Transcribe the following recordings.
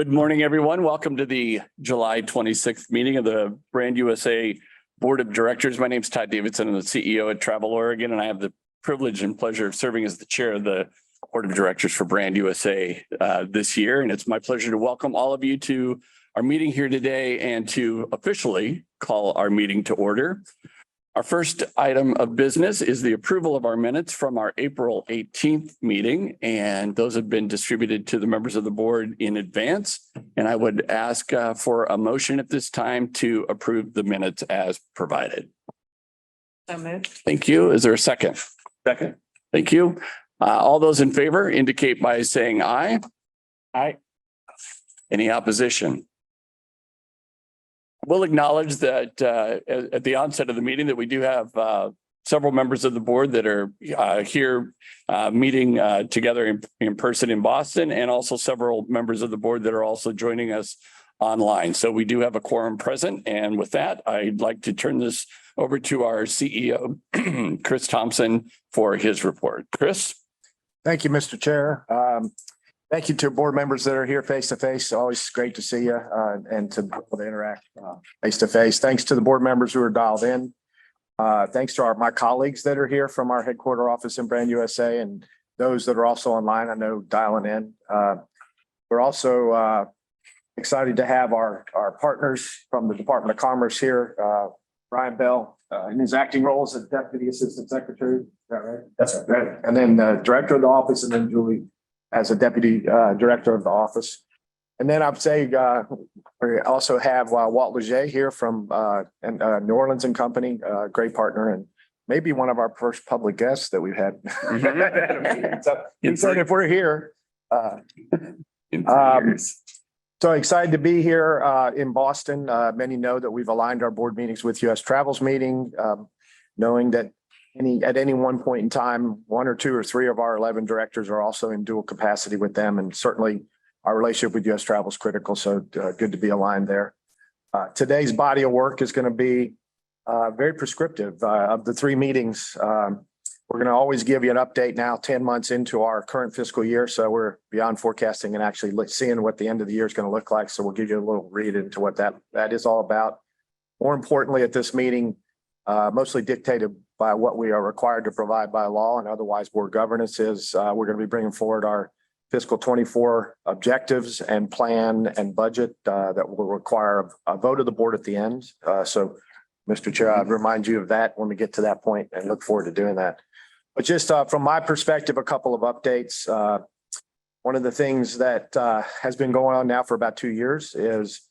Good morning, everyone. Welcome to the July 26th meeting of the Brand USA Board of Directors. My name is Todd Davidson. I'm the CEO at Travel Oregon, and I have the privilege and pleasure of serving as the chair of the Board of Directors for Brand USA this year. And it's my pleasure to welcome all of you to our meeting here today and to officially call our meeting to order. Our first item of business is the approval of our minutes from our April 18th meeting, and those have been distributed to the members of the board in advance. And I would ask for a motion at this time to approve the minutes as provided. So moved. Thank you. Is there a second? Second. Thank you. All those in favor indicate by saying aye. Aye. Any opposition? We'll acknowledge that at the onset of the meeting that we do have several members of the board that are here meeting together in person in Boston, and also several members of the board that are also joining us online. So we do have a quorum present. And with that, I'd like to turn this over to our CEO, Chris Thompson, for his report. Chris? Thank you, Mr. Chair. Thank you to board members that are here face to face. Always great to see you and to be able to interact face to face. Thanks to the board members who are dialed in. Thanks to my colleagues that are here from our headquarter office in Brand USA and those that are also online, I know, dialing in. We're also excited to have our partners from the Department of Commerce here. Brian Bell in his acting role as a Deputy Assistant Secretary. Is that right? That's right. And then Director of the office, and then Julie as a Deputy Director of the office. And then I'd say we also have Walt Leger here from New Orleans and Company, great partner, and maybe one of our first public guests that we've had. So he said if we're here. So excited to be here in Boston. Many know that we've aligned our board meetings with US Travel's meeting, knowing that at any one point in time, one or two or three of our 11 directors are also in dual capacity with them. And certainly our relationship with US Travel is critical. So good to be aligned there. Today's body of work is going to be very prescriptive of the three meetings. We're going to always give you an update now 10 months into our current fiscal year. So we're beyond forecasting and actually seeing what the end of the year is going to look like. So we'll give you a little read into what that is all about. More importantly, at this meeting, mostly dictated by what we are required to provide by law and otherwise board governance is we're going to be bringing forward our fiscal 24 objectives and plan and budget that will require a vote of the board at the end. So, Mr. Chair, I'd remind you of that when we get to that point and look forward to doing that. But just from my perspective, a couple of updates. One of the things that has been going on now for about 2 years is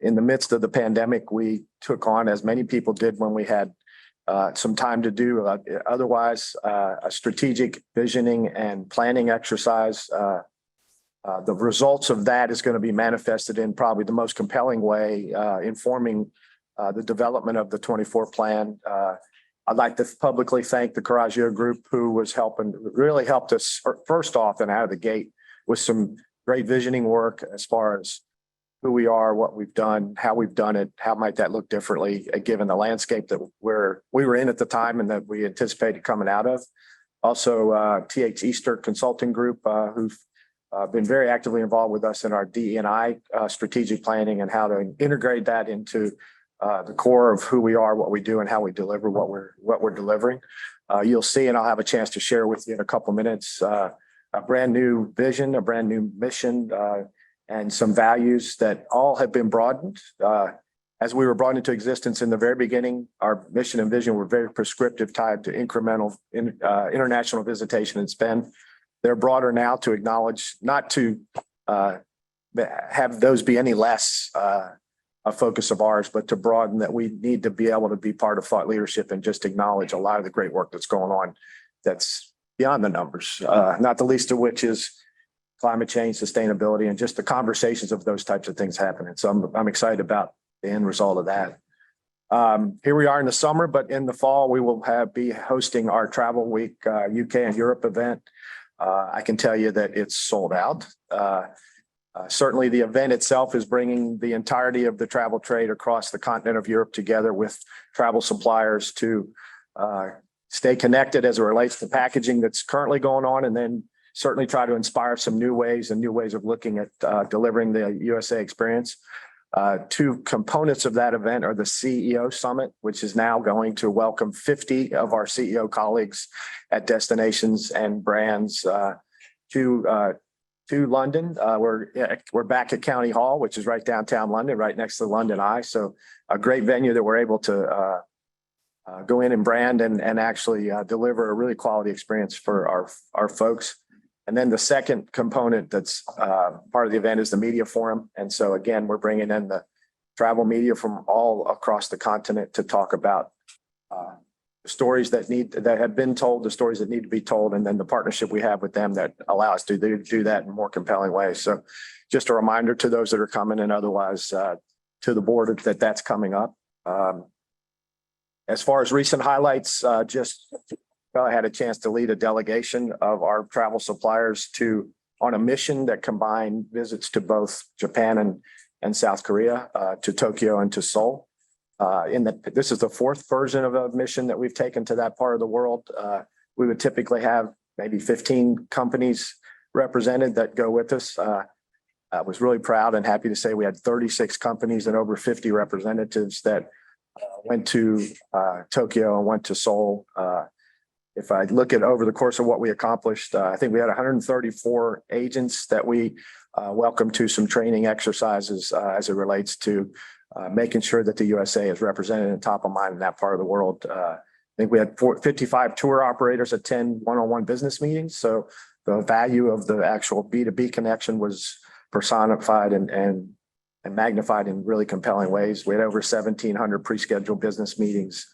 in the midst of the pandemic, we took on, as many people did when we had some time to do otherwise, a strategic visioning and planning exercise. The results of that is going to be manifested in probably the most compelling way, informing the development of the 24 plan. I'd like to publicly thank the Coraggio Group, who was really helped us first off and out of the gate with some great visioning work as far as who we are, what we've done, how we've done it, how might that look differently given the landscape that we were in at the time and that we anticipated coming out of. Also, TH Easter Consulting Group, who've been very actively involved with us in our DE&I strategic planning and how to integrate that into the core of who we are, what we do, and how we deliver what we're delivering. You'll see, and I'll have a chance to share with you in a couple minutes, a brand new vision, a brand new mission, and some values that all have been broadened. As we were brought into existence in the very beginning, our mission and vision were very prescriptive, tied to incremental international visitation and spend. They're broader now to acknowledge, not to have those be any less a focus of ours, but to broaden that we need to be able to be part of thought leadership and just acknowledge a lot of the great work that's going on that's beyond the numbers, not the least of which is climate change, sustainability, and just the conversations of those types of things happening. So I'm excited about the end result of that. Here we are in the summer, but in the fall, we will be hosting our Travel Week UK and Europe event. I can tell you that it's sold out. Certainly the event itself is bringing the entirety of the travel trade across the continent of Europe together with travel suppliers to stay connected as it relates to packaging that's currently going on, and then certainly try to inspire some new ways and new ways of looking at delivering the USA experience. Two components of that event are the CEO Summit, which is now going to welcome 50 of our CEO colleagues at destinations and brands to London. We're back at County Hall, which is right downtown London, right next to the London Eye. So a great venue that we're able to go in and brand and actually deliver a really quality experience for our folks. And then the second component that's part of the event is the media forum. And so again, we're bringing in the travel media from all across the continent to talk about stories that have been told, the stories that need to be told, and then the partnership we have with them that allow us to do that in more compelling ways. So just a reminder to those that are coming and otherwise to the board that that's coming up. As far as recent highlights, I had a chance to lead a delegation of our travel suppliers on a mission that combined visits to both Japan and South Korea, to Tokyo and to Seoul. This is the fourth version of a mission that we've taken to that part of the world. We would typically have maybe 15 companies represented that go with us. I was really proud and happy to say we had 36 companies and over 50 representatives that went to Tokyo and went to Seoul. If I look at over the course of what we accomplished, I think we had 134 agents that we welcomed to some training exercises as it relates to making sure that the USA is represented and top of mind in that part of the world. I think we had 55 tour operators attend one-on-one business meetings. So the value of the actual B2B connection was personified and magnified in really compelling ways. We had over 1,700 pre-scheduled business meetings.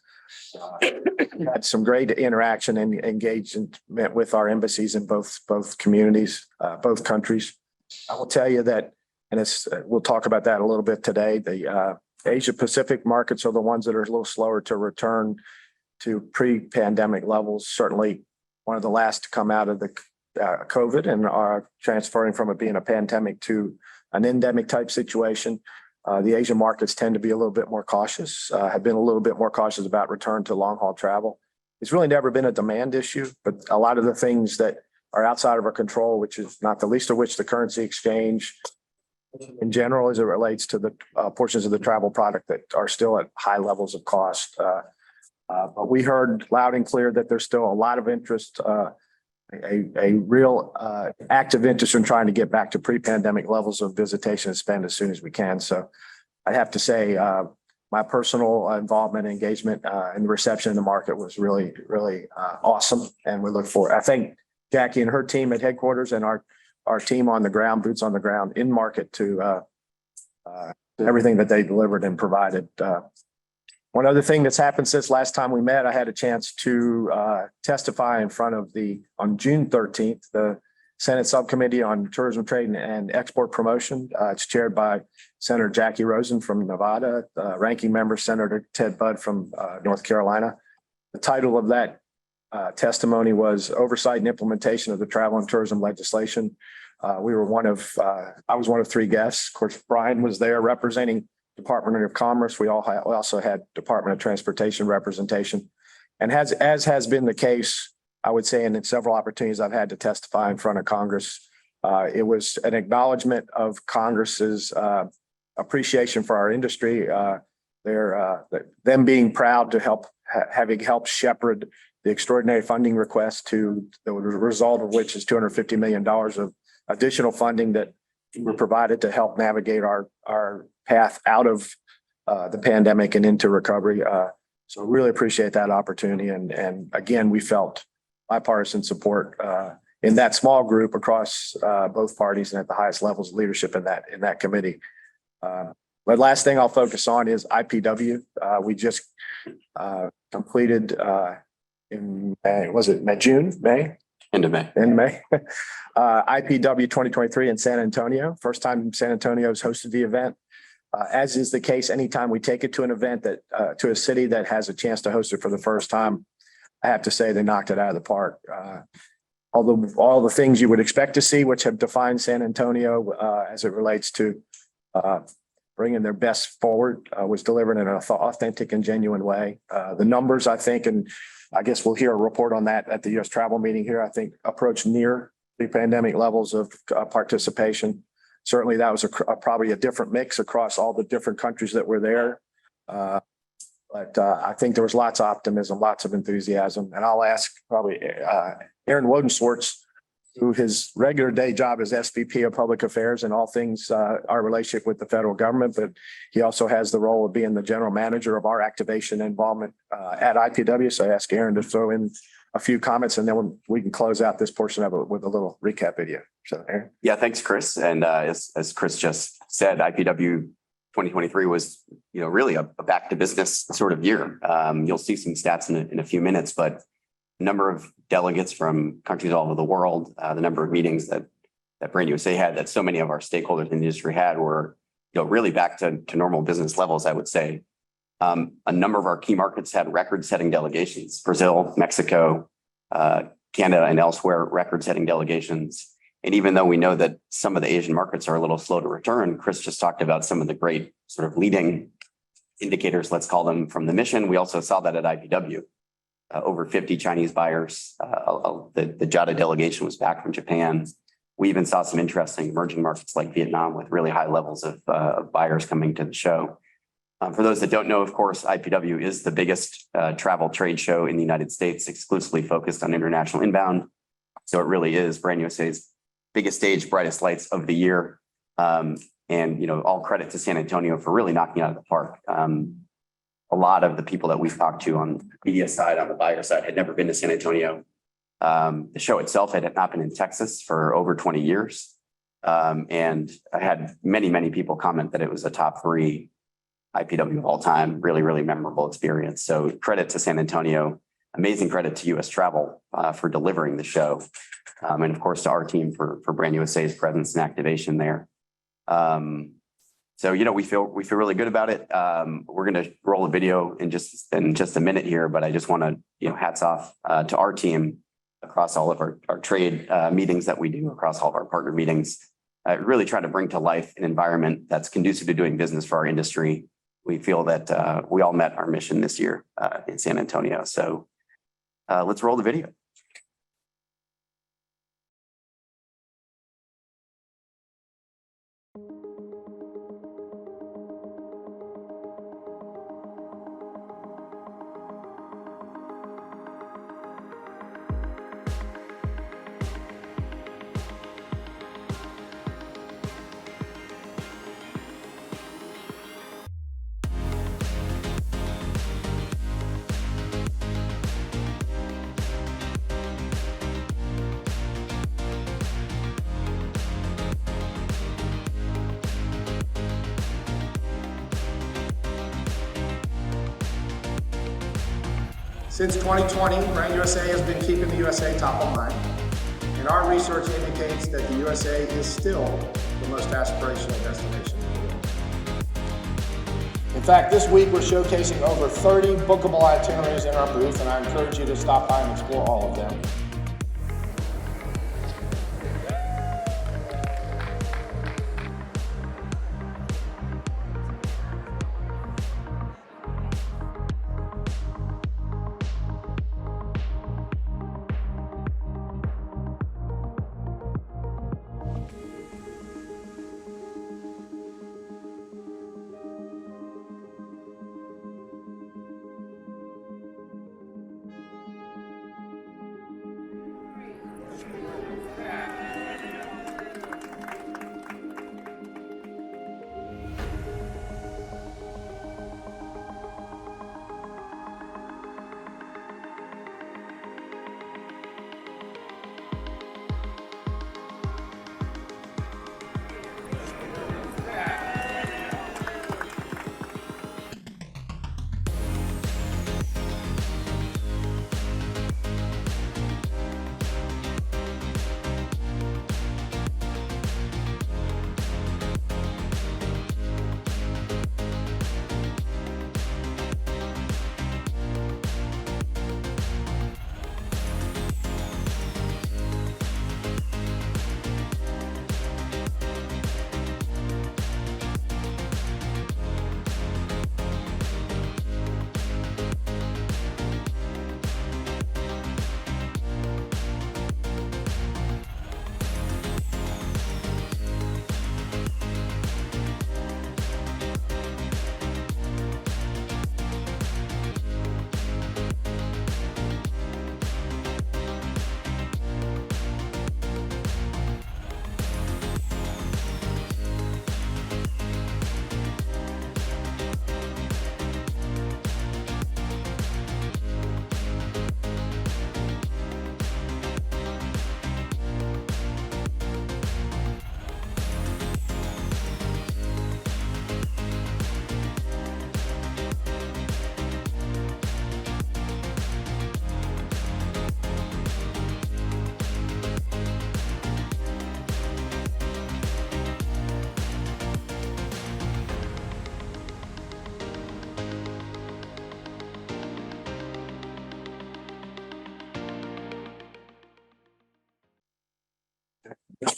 Had some great interaction and engagement with our embassies in both communities, both countries. I will tell you that, and we'll talk about that a little bit today. The Asia Pacific markets are the ones that are a little slower to return to pre-pandemic levels. Certainly one of the last to come out of the COVID and are transferring from it being a pandemic to an endemic type situation. The Asian markets tend to be a little bit more cautious, have been a little bit more cautious about return to long haul travel. It's really never been a demand issue, but a lot of the things that are outside of our control, which is not the least of which the currency exchange in general, as it relates to the portions of the travel product that are still at high levels of cost. But we heard loud and clear that there's still a lot of interest, a real active interest in trying to get back to pre-pandemic levels of visitation and spend as soon as we can. So I have to say my personal involvement and engagement and reception in the market was really, really awesome. And we look forward. I thank Jackie and her team at headquarters and our team on the ground, boots on the ground in market to everything that they delivered and provided. One other thing that's happened since last time we met, I had a chance to testify in front of on June 13th, the Senate Subcommittee on Tourism, Trade, and Export Promotion. It's chaired by Senator Jackie Rosen from Nevada, Ranking Member Senator Ted Budd from North Carolina. The title of that testimony was Oversight and Implementation of the Travel and Tourism Legislation. I was one of three guests. Of course, Brian was there representing Department of Commerce. We also had Department of Transportation representation. And as has been the case, I would say in several opportunities I've had to testify in front of Congress, it was an acknowledgement of Congress's appreciation for our industry. Them being proud to having helped shepherd the extraordinary funding request to the result of which is $250 million of additional funding that were provided to help navigate our path out of the pandemic and into recovery. So really appreciate that opportunity. And again, we felt bipartisan support in that small group across both parties and at the highest levels of leadership in that committee. But last thing I'll focus on is IPW. We just completed in May? End of May. In May. IPW 2023 in San Antonio. First time San Antonio has hosted the event. As is the case, anytime we take it to an event to a city that has a chance to host it for the first time, I have to say they knocked it out of the park. Although all the things you would expect to see, which have defined San Antonio as it relates to bringing their best forward, was delivered in an authentic and genuine way. The numbers, I think, and I guess we'll hear a report on that at the U.S. travel meeting here, I think approach near pre-pandemic levels of participation. Certainly that was probably a different mix across all the different countries that were there. But I think there was lots of optimism, lots of enthusiasm. And I'll ask probably Aaron Wodenswartz, who his regular day job is SVP of Public Affairs and all things our relationship with the federal government, but he also has the role of being the general manager of our activation involvement at IPW. So I ask Aaron to throw in a few comments and then we can close out this portion of it with a little recap video. So Aaron. Yeah, thanks, Chris. And as Chris just said, IPW 2023 was, really a back to business sort of year. You'll see some stats in a few minutes, but the number of delegates from countries all over the world, the number of meetings that Brand USA had, that so many of our stakeholders in the industry had, were really back to normal business levels, I would say. A number of our key markets had record-setting delegations: Brazil, Mexico, Canada, and elsewhere, record-setting delegations. And even though we know that some of the Asian markets are a little slow to return, Chris just talked about some of the great sort of leading indicators, let's call them, from the mission. We also saw that at IPW. Over 50 Chinese buyers. The JADA delegation was back from Japan. We even saw some interesting emerging markets like Vietnam with really high levels of buyers coming to the show. For those that don't know, of course, IPW is the biggest travel trade show in the United States, exclusively focused on international inbound. So it really is Brand USA's biggest stage, brightest lights of the year. And all credit to San Antonio for really knocking it out of the park. A lot of the people that we've talked to on the media side, on the buyer side, had never been to San Antonio. The show itself had not been in Texas for over 20 years. And I had many people comment that it was a top 3 IPW of all time. Really, really memorable experience. So credit to San Antonio, amazing credit to US Travel for delivering the show. And of course to our team for Brand USA's presence and activation there. So, we feel really good about it. We're going to roll a video in just a minute here, but I just want to, hats off to our team across all of our trade meetings that we do, across all of our partner meetings, really try to bring to life an environment that's conducive to doing business for our industry. We feel that we all met our mission this year in San Antonio. So let's roll the video. Since 2020, Brand USA has been keeping the USA top of mind, and our research indicates that the USA is still the most aspirational destination in the world. In fact, this week we're showcasing over 30 bookable itineraries in our booth, and I encourage you to stop by and explore all of them.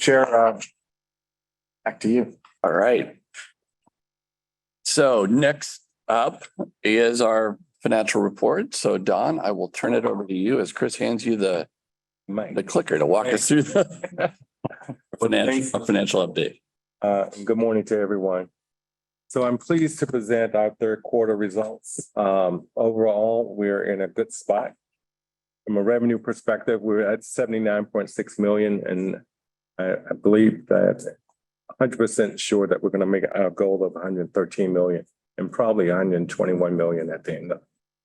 Chair, back to you. All right. So next up is our financial report. So Don, I will turn it over to you as Chris hands you the clicker to walk us through the financial update. Good morning to everyone. So I'm pleased to present our third quarter results. Overall, we're in a good spot. From a revenue perspective, we're at 79.6 million, and I believe that 100% sure that we're going to make our goal of 113 million and probably 121 million at the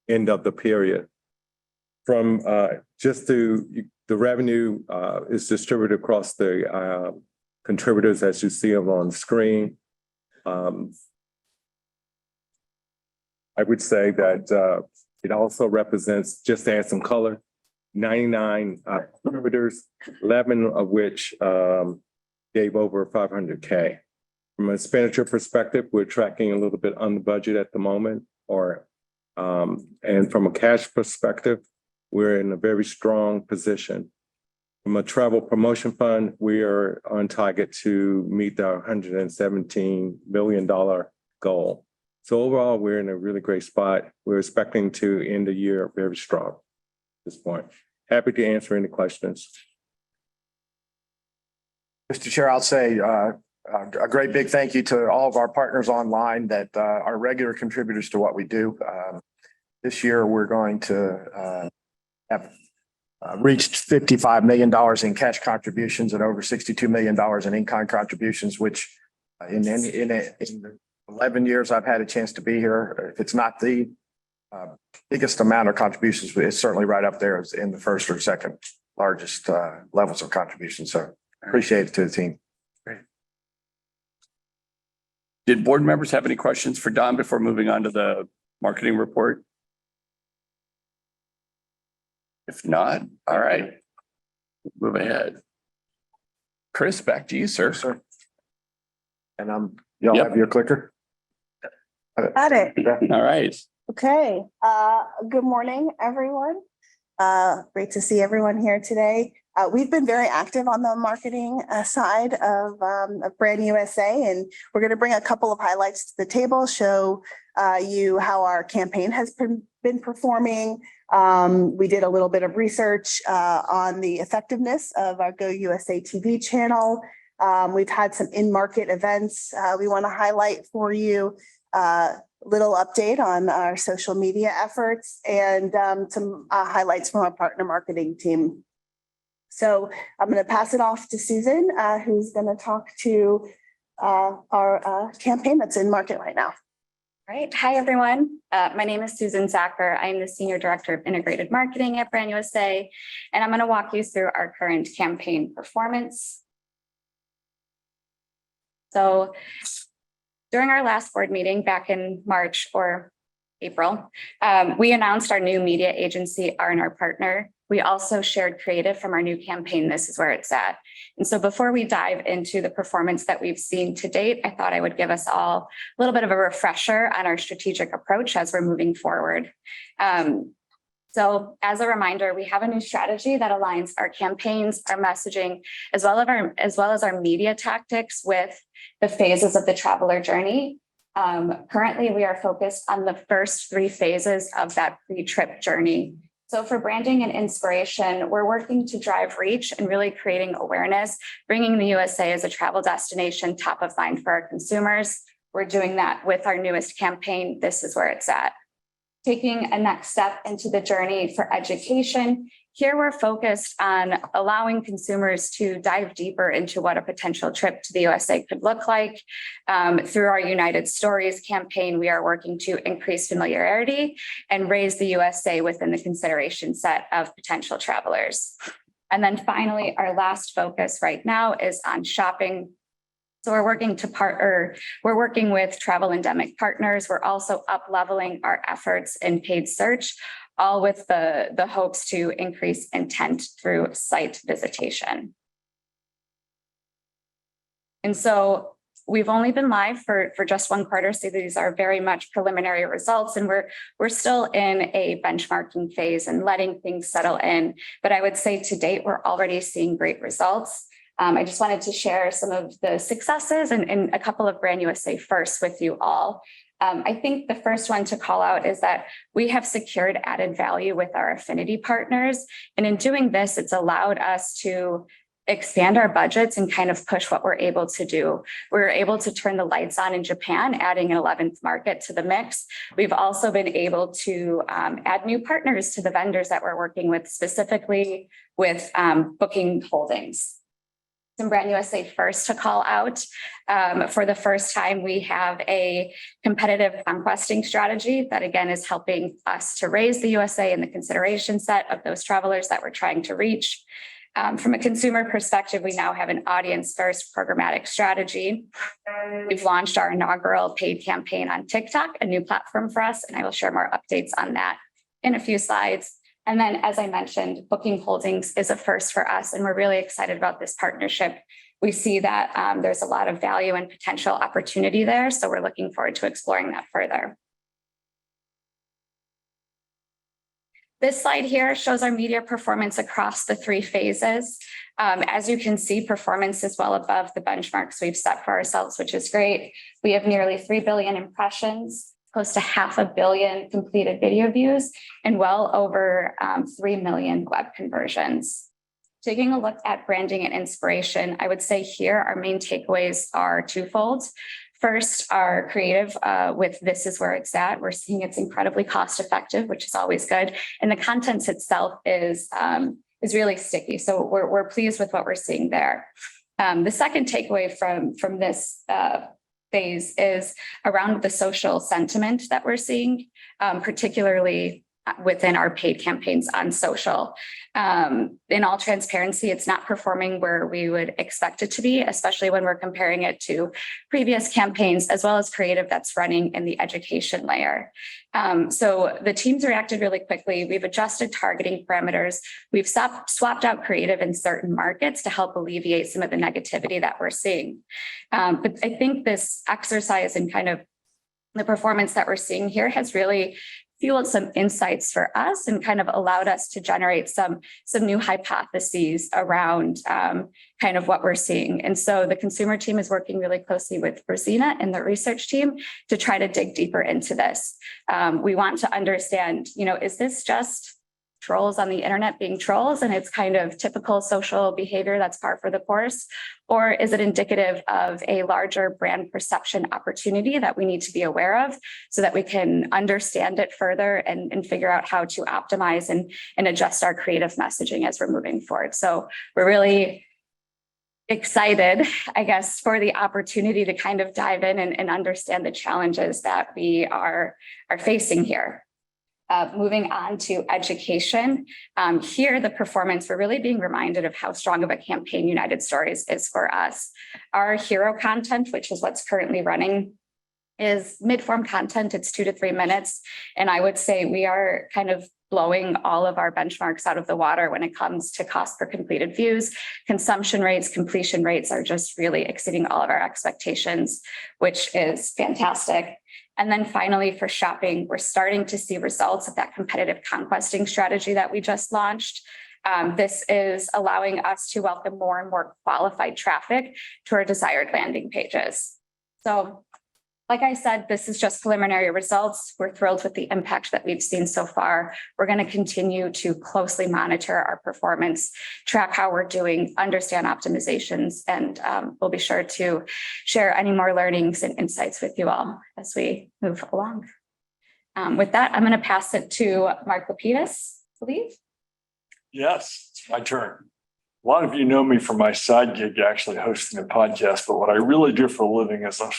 end of the period. From the revenue is distributed across the contributors as you see them on the screen. I would say that it also represents, just to add some color, 99 contributors, 11 of which gave over 500K. From an expenditure perspective, we're tracking a little bit on the budget at the moment, and from a cash perspective, we're in a very strong position. From a travel promotion fund, we are on target to meet our $117 million goal. So overall, we're in a really great spot. We're expecting to end the year very strong at this point. Happy to answer any questions. Mr. Chair, I'll say a great big thank you to all of our partners online that are regular contributors to what we do. This year, we're going to have reached $55 million in cash contributions and over $62 million in in-kind contributions, which in the 11 years I've had a chance to be here, if it's not the biggest amount of contributions, it's certainly right up there as in the first or second largest levels of contribution. So appreciate it to the team. Great. Did board members have any questions for Don before moving on to the marketing report? If not, all right, move ahead. Chris, back to you, sir. Sir. And y'all Yep. have your clicker? Got it. All right. Okay. Good morning, everyone. Great to see everyone here today. We've been very active on the marketing side of Brand USA, and we're going to bring a couple of highlights to the table, show you how our campaign has been performing. We did a little bit of research on the effectiveness of our Go USA TV channel. We've had some in-market events we want to highlight for you. Little update on our social media efforts and some highlights from our partner marketing team. So I'm going to pass it off to Susan, who's going to talk to our campaign that's in market right now. Right. Hi, everyone. My name is Susan Zacher. I'm the Senior Director of Integrated Marketing at Brand USA, and I'm going to walk you through our current campaign performance. So during our last board meeting back in March or April, we announced our new media agency, R&R Partner. We also shared creative from our new campaign, This Is Where It's At. And so before we dive into the performance that we've seen to date, I thought I would give us all a little bit of a refresher on our strategic approach as we're moving forward. So as a reminder, we have a new strategy that aligns our campaigns, our messaging, as well as our media tactics with the phases of the traveler journey. Currently, we are focused on the first 3 phases of that pre-trip journey. So for branding and inspiration, we're working to drive reach and really creating awareness, bringing the USA as a travel destination top of mind for our consumers. We're doing that with our newest campaign, This Is Where It's At. Taking a next step into the journey for education. Here we're focused on allowing consumers to dive deeper into what a potential trip to the USA could look like. Through our United Stories campaign, we are working to increase familiarity and raise the USA within the consideration set of potential travelers. And then finally, our last focus right now is on shopping. So we're working with travel endemic partners. We're also up-leveling our efforts in paid search, all with the hopes to increase intent through site visitation. And so we've only been live for just 1 quarter, so these are very much preliminary results, and we're still in a benchmarking phase and letting things settle in. But I would say to date, we're already seeing great results. I just wanted to share some of the successes and a couple of Brand USA firsts with you all. I think the first one to call out is that we have secured added value with our affinity partners. And in doing this, it's allowed us to expand our budgets and kind of push what we're able to do. We're able to turn the lights on in Japan, adding an 11th market to the mix. We've also been able to add new partners to the vendors that we're working with, specifically with Booking Holdings. Some Brand USA first to call out. For the first time, we have a competitive conquesting strategy that again is helping us to raise the USA in the consideration set of those travelers that we're trying to reach. From a consumer perspective, we now have an audience first programmatic strategy. We've launched our inaugural paid campaign on TikTok, a new platform for us, and I will share more updates on that in a few slides. And then, as I mentioned, Booking Holdings is a first for us, and we're really excited about this partnership. We see that there's a lot of value and potential opportunity there, so we're looking forward to exploring that further. This slide here shows our media performance across the 3 phases. As you can see, performance is well above the benchmarks we've set for ourselves, which is great. We have nearly 3 billion impressions, close to 500 million completed video views, and well over 3 million web conversions. Taking a look at branding and inspiration, I would say here our main takeaways are twofold. First, our creative with This Is Where It's At. We're seeing it's incredibly cost effective, which is always good. And the content itself is really sticky. So we're pleased with what we're seeing there. The second takeaway from this phase is around the social sentiment that we're seeing, particularly within our paid campaigns on social. In all transparency, it's not performing where we would expect it to be, especially when we're comparing it to previous campaigns, as well as creative that's running in the education layer. So the teams reacted really quickly. We've adjusted targeting parameters. We've swapped out creative in certain markets to help alleviate some of the negativity that we're seeing. But I think this exercise and kind of the performance that we're seeing here has really fueled some insights for us and kind of allowed us to generate some new hypotheses around kind of what we're seeing. And so the consumer team is working really closely with Rosina and the research team to try to dig deeper into this. We want to understand, is this just trolls on the internet being trolls and it's kind of typical social behavior that's par for the course? Or is it indicative of a larger brand perception opportunity that we need to be aware of so that we can understand it further and figure out how to optimize and adjust our creative messaging as we're moving forward? So we're really excited, I guess, for the opportunity to kind of dive in and understand the challenges that we are facing here. Moving on to education. Here, the performance, we're really being reminded of how strong of a campaign United Stories is for us. Our hero content, which is what's currently running, is mid-form content. It's 2 to 3 minutes. And I would say we are kind of blowing all of our benchmarks out of the water when it comes to cost per completed views. Consumption rates, completion rates are just really exceeding all of our expectations, which is fantastic. And then finally, for shopping, we're starting to see results of that competitive conquesting strategy that we just launched. This is allowing us to welcome more and more qualified traffic to our desired landing pages. So, like I said, this is just preliminary results. We're thrilled with the impact that we've seen so far. We're going to continue to closely monitor our performance, track how we're doing, understand optimizations, and we'll be sure to share any more learnings and insights with you all as we move along. With that, I'm going to pass it to Mark Lapidus, I believe. Yes, it's my turn. A lot of you know me from my side gig, actually hosting a podcast, but what I really do for a living is a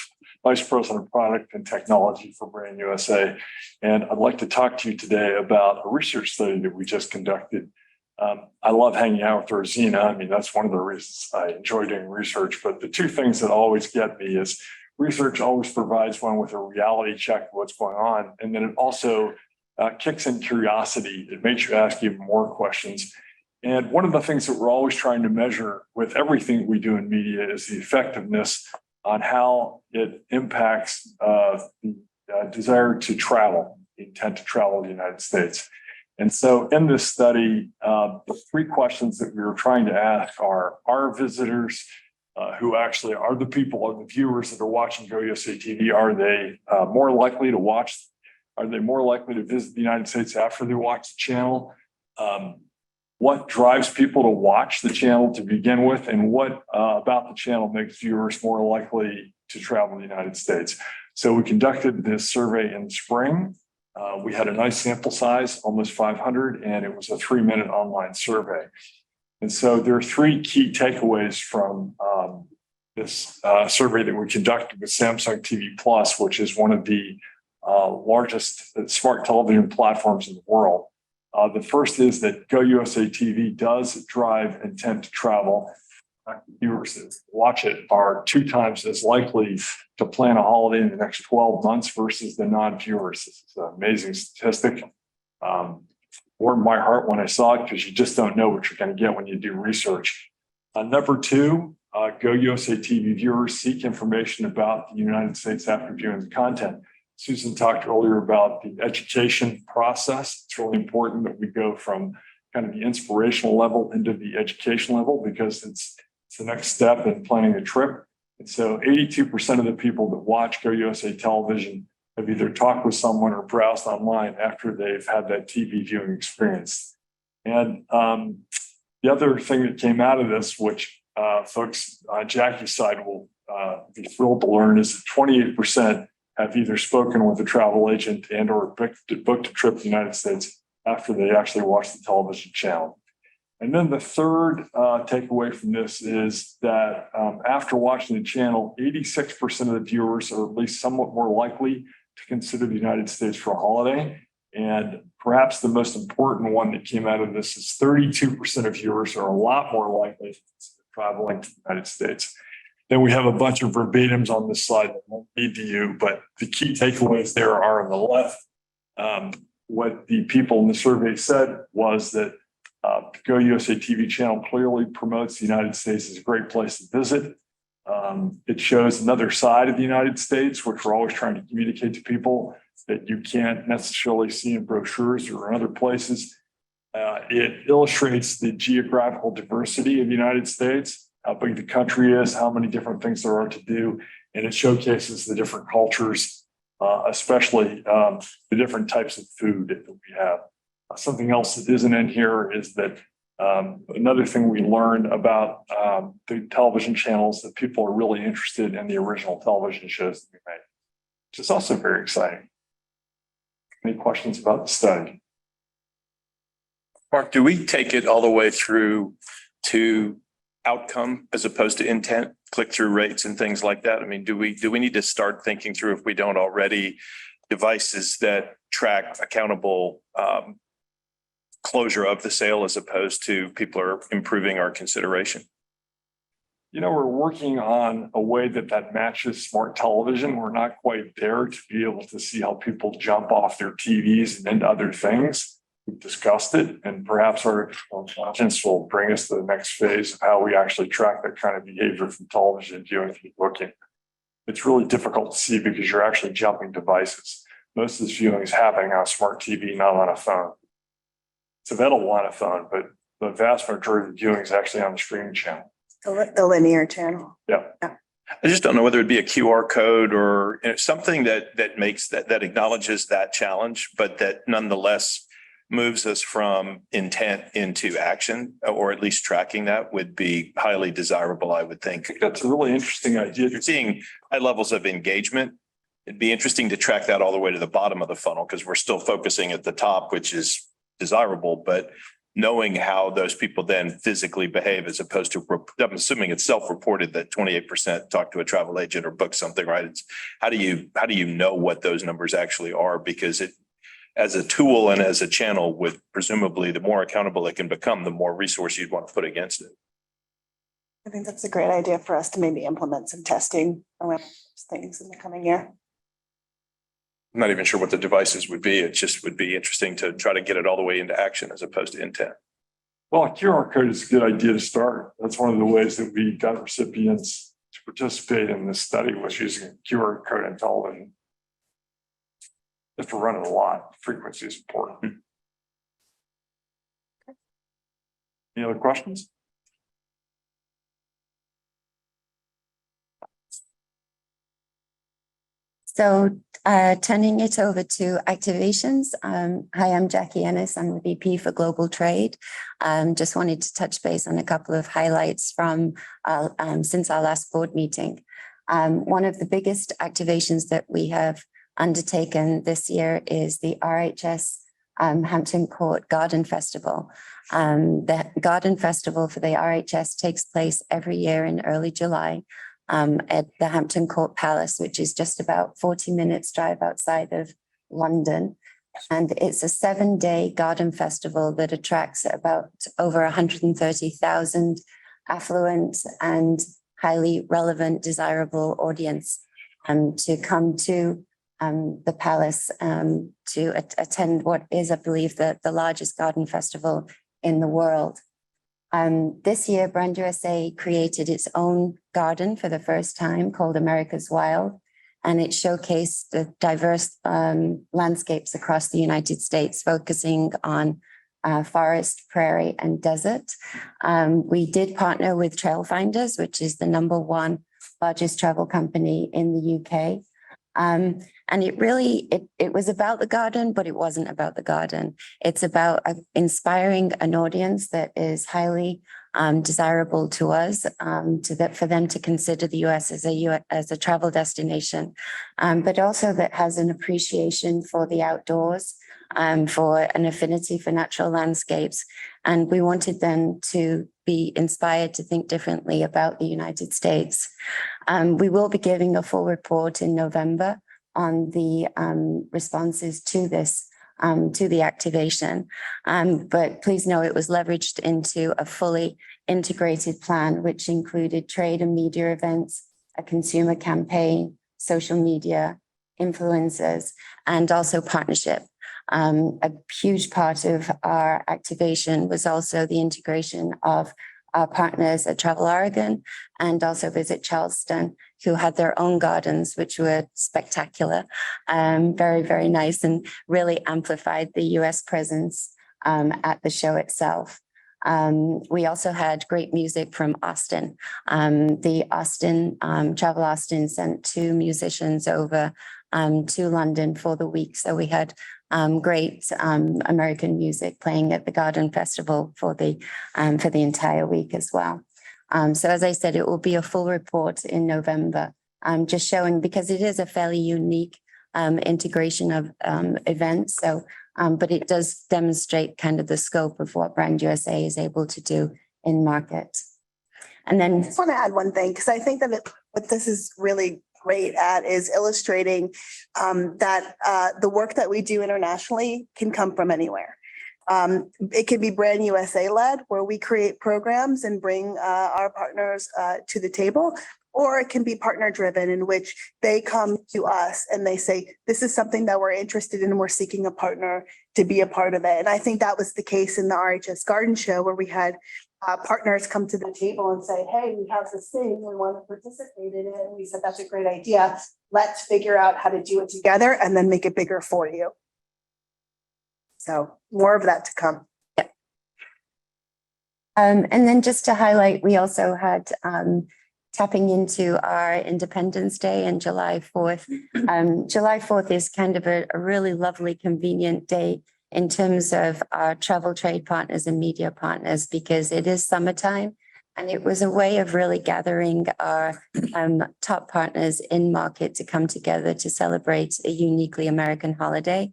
Vice President of Product and Technology for Brand USA. And I'd like to talk to you today about a research study that we just conducted. I love hanging out with Rosina. I mean, that's one of the reasons I enjoy doing research. But the 2 things that always get me is research always provides one with a reality check of what's going on. And then it also kicks in curiosity. It makes you ask even more questions. And one of the things that we're always trying to measure with everything we do in media is the effectiveness on how it impacts the desire to travel, the intent to travel in the United States. And so in this study, the three questions that we were trying to ask are visitors who actually are the people or the viewers that are watching Go USA TV, are they more likely to watch? Are they more likely to visit the United States after they watch the channel? What drives people to watch the channel to begin with? And what about the channel makes viewers more likely to travel to the United States? So we conducted this survey in the spring. We had a nice sample size, almost 500, and it was a 3-minute online survey. And so there are three key takeaways from this survey that we conducted with Samsung TV Plus, which is one of the largest smart television platforms in the world. The first is that Go USA TV does drive intent to travel. Viewers that watch it are 2 times as likely to plan a holiday in the next 12 months versus the non-viewers. This is an amazing statistic. Warmed my heart when I saw it because you just don't know what you're going to get when you do research. Number 2, Go USA TV viewers seek information about the United States after viewing the content. Susan talked earlier about the education process. It's really important that we go from kind of the inspirational level into the education level because it's the next step in planning a trip. And so 82% of the people that watch Go USA television have either talked with someone or browsed online after they've had that TV viewing experience. And the other thing that came out of this, which folks on Jackie's side will be thrilled to learn, is that 28% have either spoken with a travel agent and or booked a trip to the United States after they actually watched the television channel. And then the third takeaway from this is that after watching the channel, 86% of the viewers are at least somewhat more likely to consider the United States for a holiday. And perhaps the most important one that came out of this is 32% of viewers are a lot more likely to consider traveling to the United States. Then we have a bunch of verbatims on this slide that won't read to you, but the key takeaways there are on the left. What the people in the survey said was that the Go USA TV channel clearly promotes the United States as a great place to visit. It shows another side of the United States, which we're always trying to communicate to people that you can't necessarily see in brochures or in other places. It illustrates the geographical diversity of the United States, how big the country is, how many different things there are to do, and it showcases the different cultures, especially the different types of food that we have. Something else that isn't in here is that another thing we learned about the television channels that people are really interested in the original television shows that we made, which is also very exciting. Any questions about the study? Mark, do we take it all the way through to outcome as opposed to intent, click-through rates and things like that? I mean, do we need to start thinking through, if we don't already, devices that track accountable closure of the sale as opposed to people are improving our consideration? You know, we're working on a way that matches smart television. We're not quite there to be able to see how people jump off their TVs and into other things. We've discussed it, and perhaps artificial intelligence will bring us to the next phase of how we actually track that kind of behavior from television viewing to booking. It's really difficult to see because you're actually jumping devices. Most of this viewing is happening on a smart TV, not on a phone. It's available on a phone, but the vast majority of the viewing is actually on the streaming channel. The linear channel. Yeah. I just don't know whether it'd be a QR code or something that makes that acknowledges that challenge, but that nonetheless moves us from intent into action, or at least tracking that would be highly desirable, I would think. That's a really interesting idea. You're seeing high levels of engagement. It'd be interesting to track that all the way to the bottom of the funnel because we're still focusing at the top, which is desirable, but knowing how those people then physically behave as opposed to, I'm assuming it's self-reported that 28% talk to a travel agent or book something, right? It's how do you know what those numbers actually are? Because it, as a tool and as a channel, with presumably the more accountable it can become, the more resource you'd want to put against it. I think that's a great idea for us to maybe implement some testing around those things in the coming year. I'm not even sure what the devices would be. It just would be interesting to try to get it all the way into action as opposed to intent. Well, a QR code is a good idea to start. That's one of the ways that we got recipients to participate in this study, was using a QR code in television. You have to run it a lot. Frequency is important. Any other questions? So turning it over to activations. Hi, I'm Jackie Ennis. I'm the VP for Global Trade. Just wanted to touch base on a couple of highlights from since our last board meeting. One of the biggest activations that we have undertaken this year is the RHS Hampton Court Garden Festival. The Garden Festival for the RHS takes place every year in early July. At the Hampton Court Palace, which is just about 40 minutes drive outside of London. And it's a 7-day garden festival that attracts about over 130,000 affluent and highly relevant, desirable audience to come to the palace to attend what is, I believe, the largest garden festival in the world. This year, Brand USA created its own garden for the first time called America's Wild, and it showcased the diverse landscapes across the United States, focusing on forest, prairie, and desert. We did partner with Trailfinders, which is the #1 largest travel company in the UK. And it really, it was about the garden, but it wasn't about the garden. It's about inspiring an audience that is highly desirable to us, for them to consider the US as a travel destination, but also that has an appreciation for the outdoors, for an affinity for natural landscapes. And we wanted them to be inspired to think differently about the United States. We will be giving a full report in November on the responses to this, to the activation. But please know it was leveraged into a fully integrated plan, which included trade and media events, a consumer campaign, social media, influencers, and also partnership. A huge part of our activation was also the integration of our partners at Travel Oregon and also Visit Charleston, who had their own gardens, which were spectacular, very, very nice, and really amplified the US presence at the show itself. We also had great music from Austin. The Austin, Travel Austin sent 2 musicians over to London for the week. So we had great American music playing at the Garden Festival for the entire week as well. So as I said, it will be a full report in November, just showing, because it is a fairly unique integration of events. So, but it does demonstrate kind of the scope of what Brand USA is able to do in market. And I then, just want to add one thing, because I think that what this is really great at is illustrating that the work that we do internationally can come from anywhere. It can be Brand USA led, where we create programs and bring our partners to the table, or it can be partner driven, in which they come to us and they say, this is something that we're interested in and we're seeking a partner to be a part of it. And I think that was the case in the RHS Garden Show, where we had partners come to the table and say, hey, we have this thing, we want to participate in it. And we said, that's a great idea. Let's figure out how to do it together and then make it bigger for you. So more of that to come. and then just to highlight, we also had tapping into our Independence Day and July 4th. July 4th is kind of a really lovely, convenient day in terms of our travel trade partners and media partners, because it is summertime. And it was a way of really gathering our top partners in market to come together to celebrate a uniquely American holiday.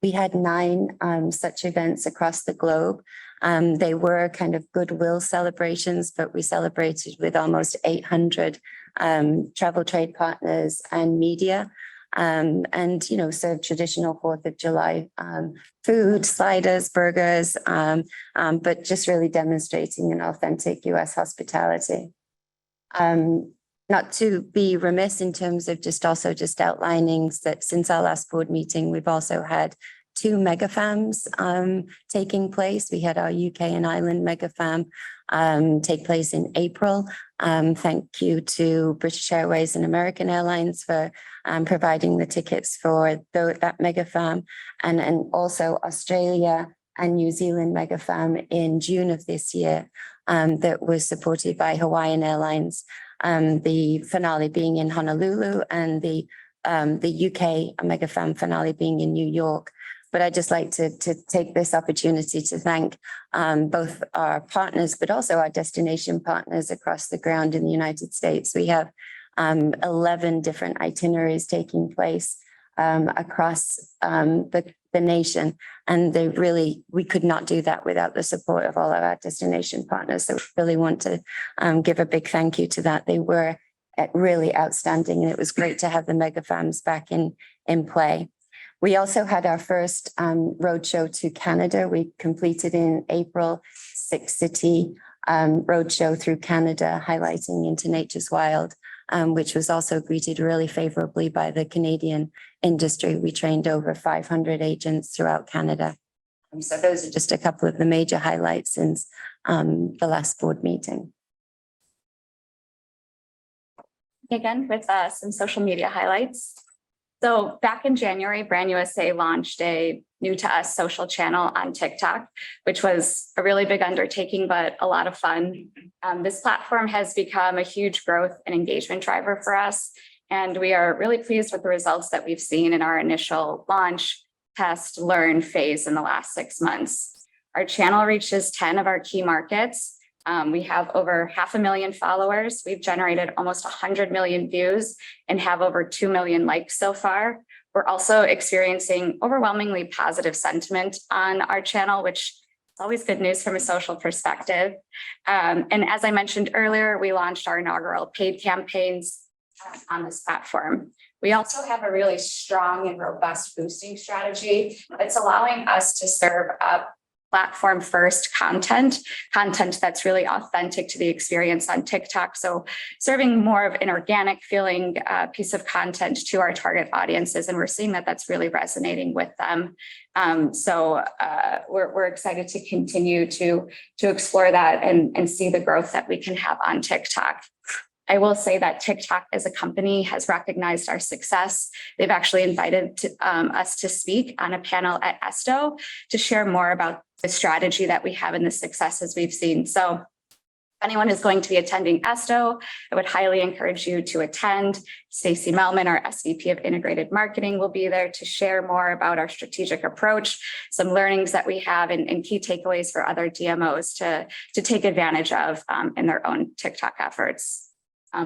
We had 9 such events across the globe. They were kind of goodwill celebrations, but we celebrated with almost 800 travel trade partners and media. And, you know, served traditional 4th of July food, sliders, burgers, but just really demonstrating an authentic US hospitality. Not to be remiss in terms of just outlining that since our last board meeting, we've also had 2 megafams taking place. We had our UK and Ireland megafam take place in April. Thank you to British Airways and American Airlines for providing the tickets for that megafam, and also Australia and New Zealand Mega Fam in June of this year, that was supported by Hawaiian Airlines. The finale being in Honolulu and the UK Mega Fam finale being in New York. But I'd just like to take this opportunity to thank both our partners, but also our destination partners across the ground in the United States. We have 11 different itineraries taking place across the nation. And we could not do that without the support of all of our destination partners. So we really want to give a big thank you to that. They were really outstanding, and it was great to have the Mega Fams back in play. We also had our first roadshow to Canada. We completed in April, 6-city roadshow through Canada, highlighting Into Nature's Wild, which was also greeted really favorably by the Canadian industry. We trained over 500 agents throughout Canada. So those are just a couple of the major highlights since the last board meeting. Again, with some social media highlights. So back in January, Brand USA launched a new to us social channel on TikTok, which was a really big undertaking, but a lot of fun. This platform has become a huge growth and engagement driver for us. And we are really pleased with the results that we've seen in our initial launch, test, learn phase in the last 6 months. Our channel reaches 10 of our key markets. We have over 500,000 followers. We've generated almost 100 million views and have over 2 million likes so far. We're also experiencing overwhelmingly positive sentiment on our channel, which is always good news from a social perspective. And as I mentioned earlier, we launched our inaugural paid campaigns on this platform. We also have a really strong and robust boosting strategy that's allowing us to serve up platform first content that's really authentic to the experience on TikTok. So serving more of an organic feeling piece of content to our target audiences. And we're seeing that that's really resonating with them. So we're excited to continue to explore that and see the growth that we can have on TikTok. I will say that TikTok as a company has recognized our success. They've actually invited us to speak on a panel at ESTO to share more about the strategy that we have and the successes we've seen. So if anyone is going to be attending ESTO, I would highly encourage you to attend. Stacey Melman, our SVP of Integrated Marketing, will be there to share more about our strategic approach, some learnings that we have and key takeaways for other DMOs to take advantage of in their own TikTok efforts.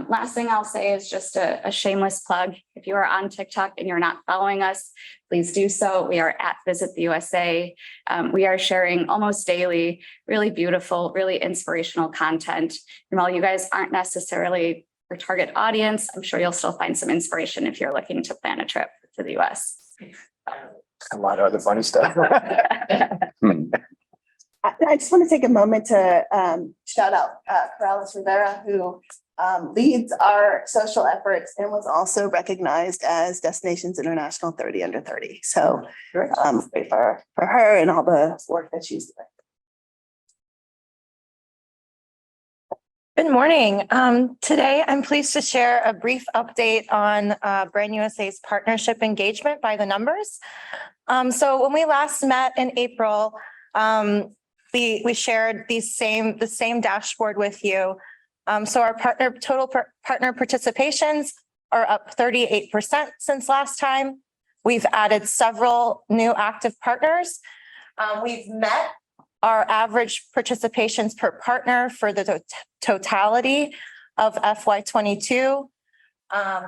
Last thing I'll say is just a shameless plug. If you are on TikTok and you're not following us, please do so. We are at Visit the USA. We are sharing almost daily, really beautiful, really inspirational content. And while you guys aren't necessarily our target audience, I'm sure you'll still find some inspiration if you're looking to plan a trip to the US. A lot of other funny stuff. I just want to take a moment to shout out Corrales Rivera, who leads our social efforts and was also recognized as Destinations International 30 Under 30. So great for her and all the work that she's doing. Good morning. Today, I'm pleased to share a brief update on Brand USA's partnership engagement by the numbers. So when we last met in April, we shared the same dashboard with you. So our total partner participations are up 38% since last time. We've added several new active partners. We've met our average participations per partner for the totality of FY22.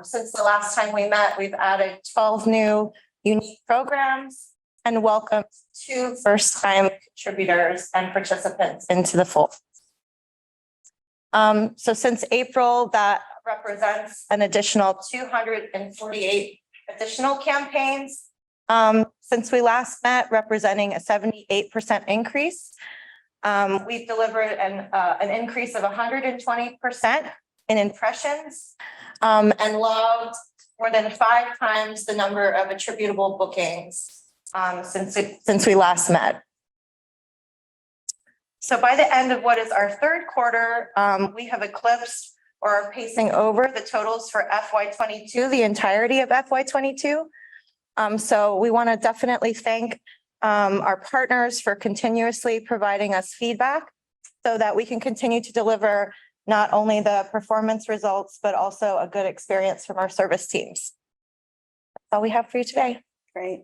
Since the last time we met, we've added 12 new unique programs and welcomed 2 first-time contributors and participants into the fold. So since April, that represents an additional 248 additional campaigns since we last met, representing a 78% increase. We've delivered an increase of 120% in impressions and logged more than 5 times the number of attributable bookings since we last met. So by the end of what is our third quarter, we have eclipsed or are pacing over the totals for FY22, the entirety of FY22. So we want to definitely thank our partners for continuously providing us feedback so that we can continue to deliver not only the performance results, but also a good experience from our service teams. That's all we have for you today. Great.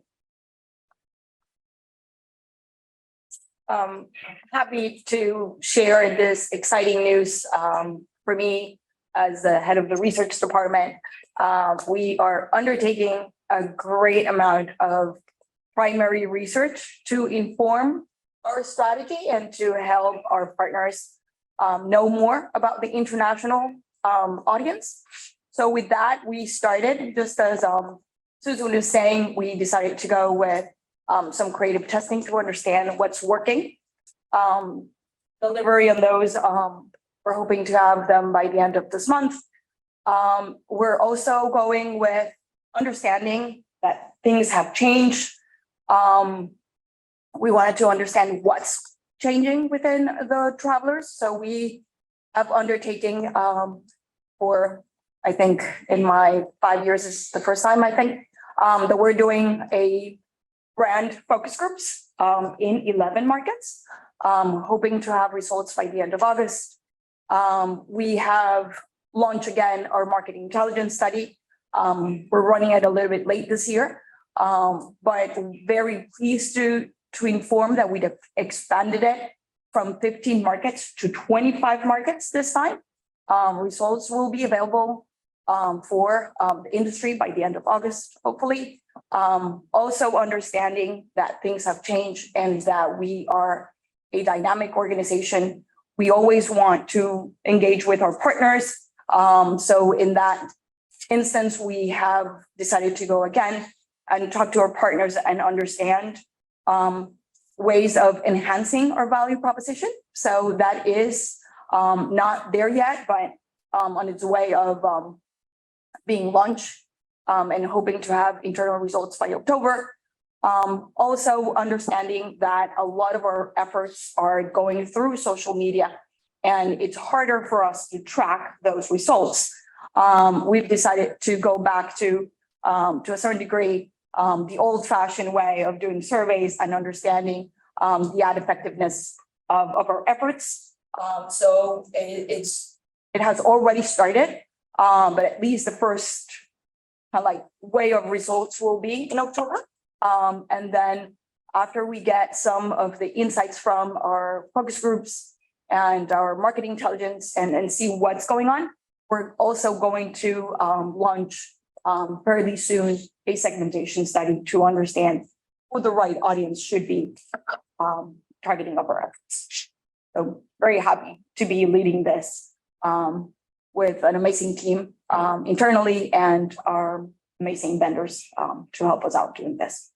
Happy to share this exciting news for me as the head of the research department. We are undertaking a great amount of primary research to inform our strategy and to help our partners know more about the international audience. So with that, we started, just as Susan was saying, we decided to go with some creative testing to understand what's working. Delivery on those, we're hoping to have them by the end of this month. We're also going with understanding that things have changed. We wanted to understand what's changing within the travelers. So we have undertaken for, I think in my 5 years, is the first time I think that we're doing a brand focus groups in 11 markets, hoping to have results by the end of August. We have launched again our marketing intelligence study. We're running it a little bit late this year, but very pleased to inform that we've expanded it from 15 markets to 25 markets this time. Results will be available for the industry by the end of August, hopefully. Also understanding that things have changed and that we are a dynamic organization. We always want to engage with our partners. So in that instance, we have decided to go again and talk to our partners and understand ways of enhancing our value proposition. So that is not there yet, but on its way of being launched and hoping to have internal results by October. Also understanding that a lot of our efforts are going through social media and it's harder for us to track those results. We've decided to go back to a certain degree, the old fashioned way of doing surveys and understanding the ad effectiveness of our efforts. So it has already started, but at least the first kind of like way of results will be in October. And then after we get some of the insights from our focus groups and our marketing intelligence and see what's going on, we're also going to launch fairly soon a segmentation study to understand who the right audience should be targeting of our efforts. So very happy to be leading this with an amazing team internally and our amazing vendors to help us out doing this.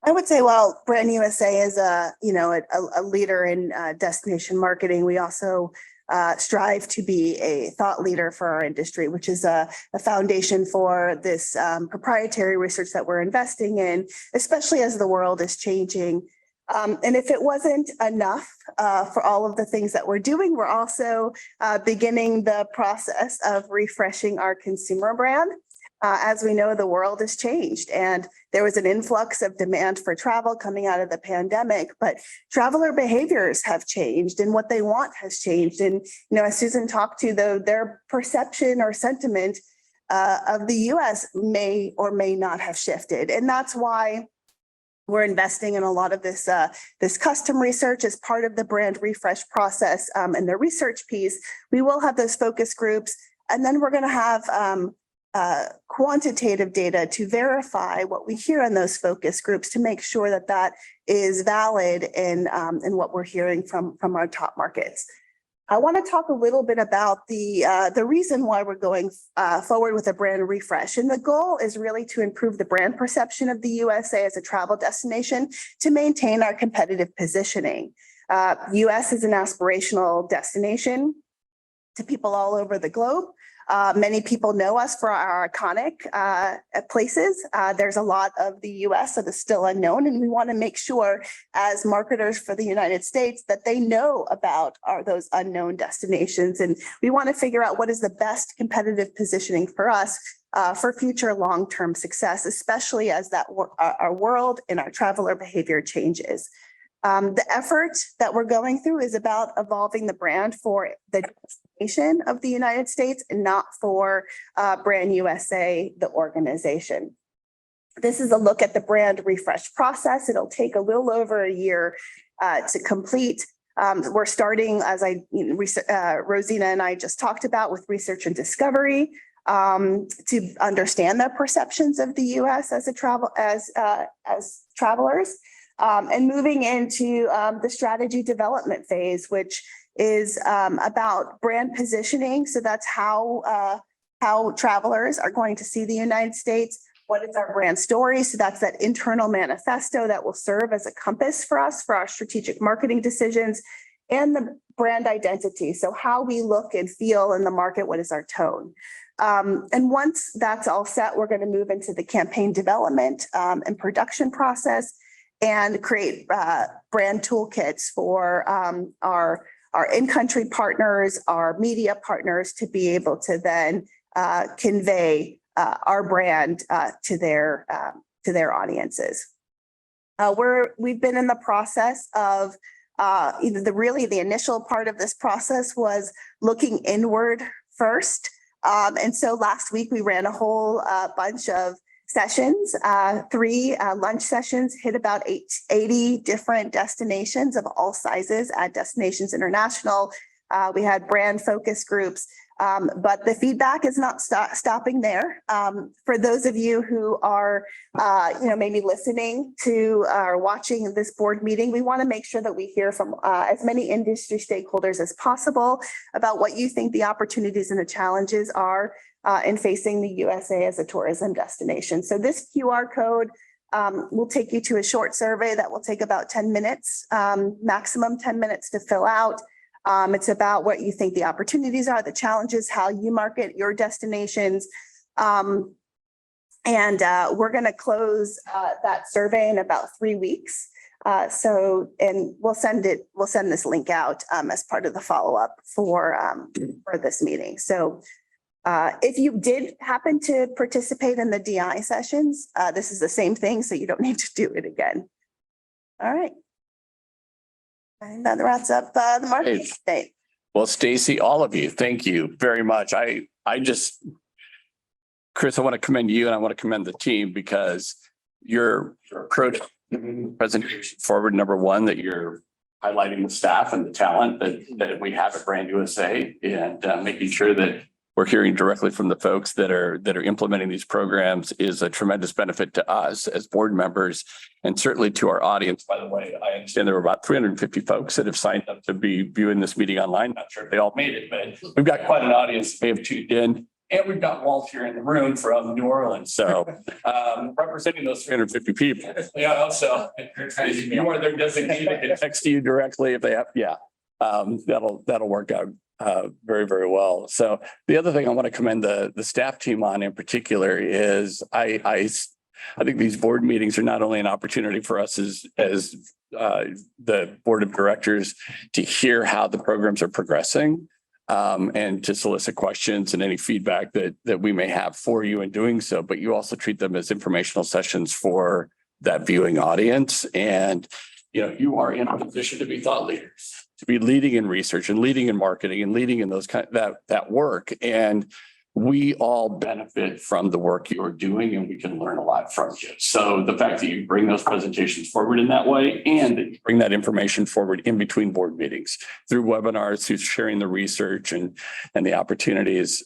I would say, while Brand USA is a leader in destination marketing, we also strive to be a thought leader for our industry, which is a foundation for this proprietary research that we're investing in, especially as the world is changing. And if it wasn't enough for all of the things that we're doing, we're also beginning the process of refreshing our consumer brand. As we know, the world has changed and there was an influx of demand for travel coming out of the pandemic, but traveler behaviors have changed and what they want has changed. And, as Susan talked to, their perception or sentiment of the US may or may not have shifted. And that's why we're investing in a lot of this custom research as part of the brand refresh process and the research piece. We will have those focus groups, and then we're going to have quantitative data to verify what we hear in those focus groups to make sure that that is valid in what we're hearing from our top markets. I want to talk a little bit about the reason why we're going forward with a brand refresh. And the goal is really to improve the brand perception of the USA as a travel destination to maintain our competitive positioning. US is an aspirational destination to people all over the globe. Many people know us for our iconic places. There's a lot of the US that is still unknown, and we want to make sure as marketers for the United States that they know about those unknown destinations. And we want to figure out what is the best competitive positioning for us for future long-term success, especially as our world and our traveler behavior changes. The effort that we're going through is about evolving the brand for the destination of the United States and not for Brand USA, the organization. This is a look at the brand refresh process. It'll take a little over a year to complete. We're starting, as Rosina and I just talked about, with research and discovery to understand the perceptions of the U.S. as travelers, and moving into the strategy development phase, which is about brand positioning. So that's how travelers are going to see the United States. What is our brand story? So that's that internal manifesto that will serve as a compass for us for our strategic marketing decisions, and the brand identity. So how we look and feel in the market, what is our tone? And once that's all set, we're going to move into the campaign development and production process and create brand toolkits for our in-country partners, our media partners, to be able to then convey our brand to their audiences. We've been in the process of the initial part of this process was looking inward first. And so last week we ran a whole bunch of sessions, 3 lunch sessions, hit about 80 different destinations of all sizes at Destinations International. We had brand focus groups, but the feedback is not stopping there. For those of you who are, maybe listening to or watching this board meeting, we want to make sure that we hear from as many industry stakeholders as possible about what you think the opportunities and the challenges are in facing the USA as a tourism destination. So this QR code will take you to a short survey that will take about 10 minutes, maximum 10 minutes to fill out. It's about what you think the opportunities are, the challenges, how you market your destinations. And we're going to close that survey in about 3 weeks. And we'll send this link out as part of the follow-up for this meeting. So if you did happen to participate in the DI sessions, this is the same thing, so you don't need to do it again. All right. And that wraps up the marketing update. Well, Stacy, all of you, thank you very much. Chris, I want to commend you and I want to commend the team because your approach presentation forward, number one, that you're highlighting the staff and the talent that we have at Brand USA, and making sure that we're hearing directly from the folks that are implementing these programs is a tremendous benefit to us as board members, and certainly to our audience. By the way, I understand there were about 350 folks that have signed up to be viewing this meeting online. Not sure if they all made it, but we've got quite an audience that may have tuned in. And we've got Walt here in the room from New Orleans. So representing those 350 people. Yeah, so you are their designated. They can text you directly if they have. Yeah, that'll work out very, very well. So the other thing I want to commend the staff team on in particular is I think these board meetings are not only an opportunity for us as the board of directors to hear how the programs are progressing, and to solicit questions and any feedback that we may have for you in doing so, but you also treat them as informational sessions for that viewing audience. And, you are in a position to be thought leaders, to be leading in research and leading in marketing and leading in those that work. And we all benefit from the work you're doing, and we can learn a lot from you. So the fact that you bring those presentations forward in that way, and that you bring that information forward in between board meetings through webinars, through sharing the research and the opportunities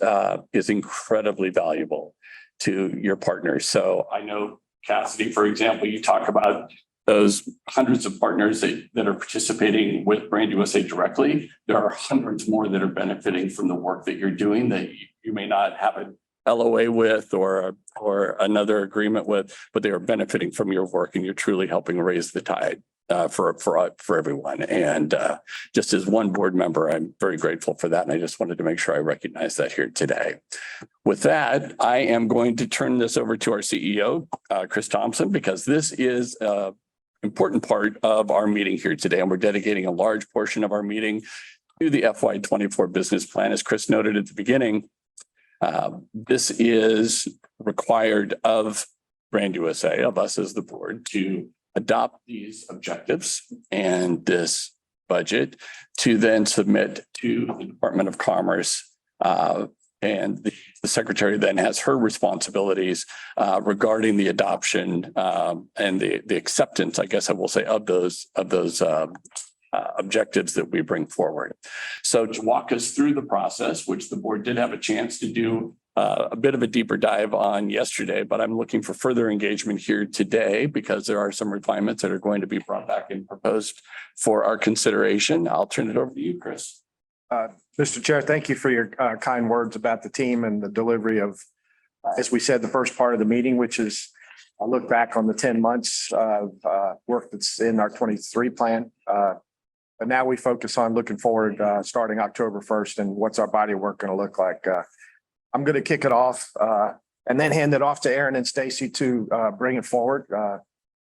is incredibly valuable to your partners. So I know, Cassidy, for example, you talk about those hundreds of partners that are participating with Brand USA directly. There are hundreds more that are benefiting from the work that you're doing that you may not have an LOA with or another agreement with, but they are benefiting from your work, and you're truly helping raise the tide for everyone. And just as one board member, I'm very grateful for that. And I just wanted to make sure I recognize that here today. With that, I am going to turn this over to our CEO, Chris Thompson, because this is important part of our meeting here today, and we're dedicating a large portion of our meeting to the FY24 business plan. As Chris noted at the beginning, This is required of Brand USA, of us as the board, to adopt these objectives and this budget to then submit to the Department of Commerce. And the secretary then has her responsibilities regarding the adoption and the acceptance, I guess I will say, of those objectives that we bring forward. So to walk us through the process, which the board did have a chance to do a bit of a deeper dive on yesterday, but I'm looking for further engagement here today because there are some refinements that are going to be brought back and proposed for our consideration. I'll turn it over to you, Chris. Mr. Chair, thank you for your kind words about the team and the delivery of, as we said, the first part of the meeting, which is a look back on the 10 months of work that's in our 23 plan. But now we focus on looking forward, starting October 1st and what's our body of work going to look like. I'm going to kick it off and then hand it off to Aaron and Stacy to bring it forward.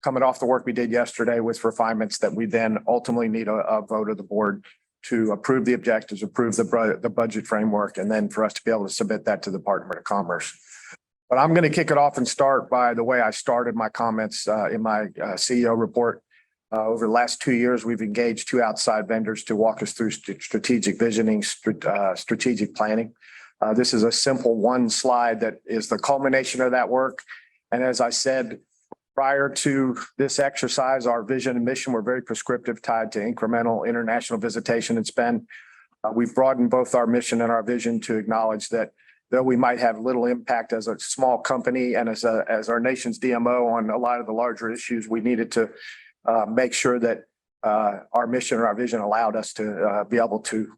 Coming off the work we did yesterday with refinements that we then ultimately need a vote of the board to approve the objectives, approve the budget framework, and then for us to be able to submit that to the Department of Commerce. But I'm going to kick it off and start by the way I started my comments in my CEO report. Over the last 2 years, we've engaged 2 outside vendors to walk us through strategic visioning, strategic planning. This is a simple one slide that is the culmination of that work. And as I said, prior to this exercise, our vision and mission were very prescriptive, tied to incremental international visitation and spend. We've broadened both our mission and our vision to acknowledge that though we might have little impact as a small company and as our nation's DMO on a lot of the larger issues, we needed to make sure that our mission or our vision allowed us to be able to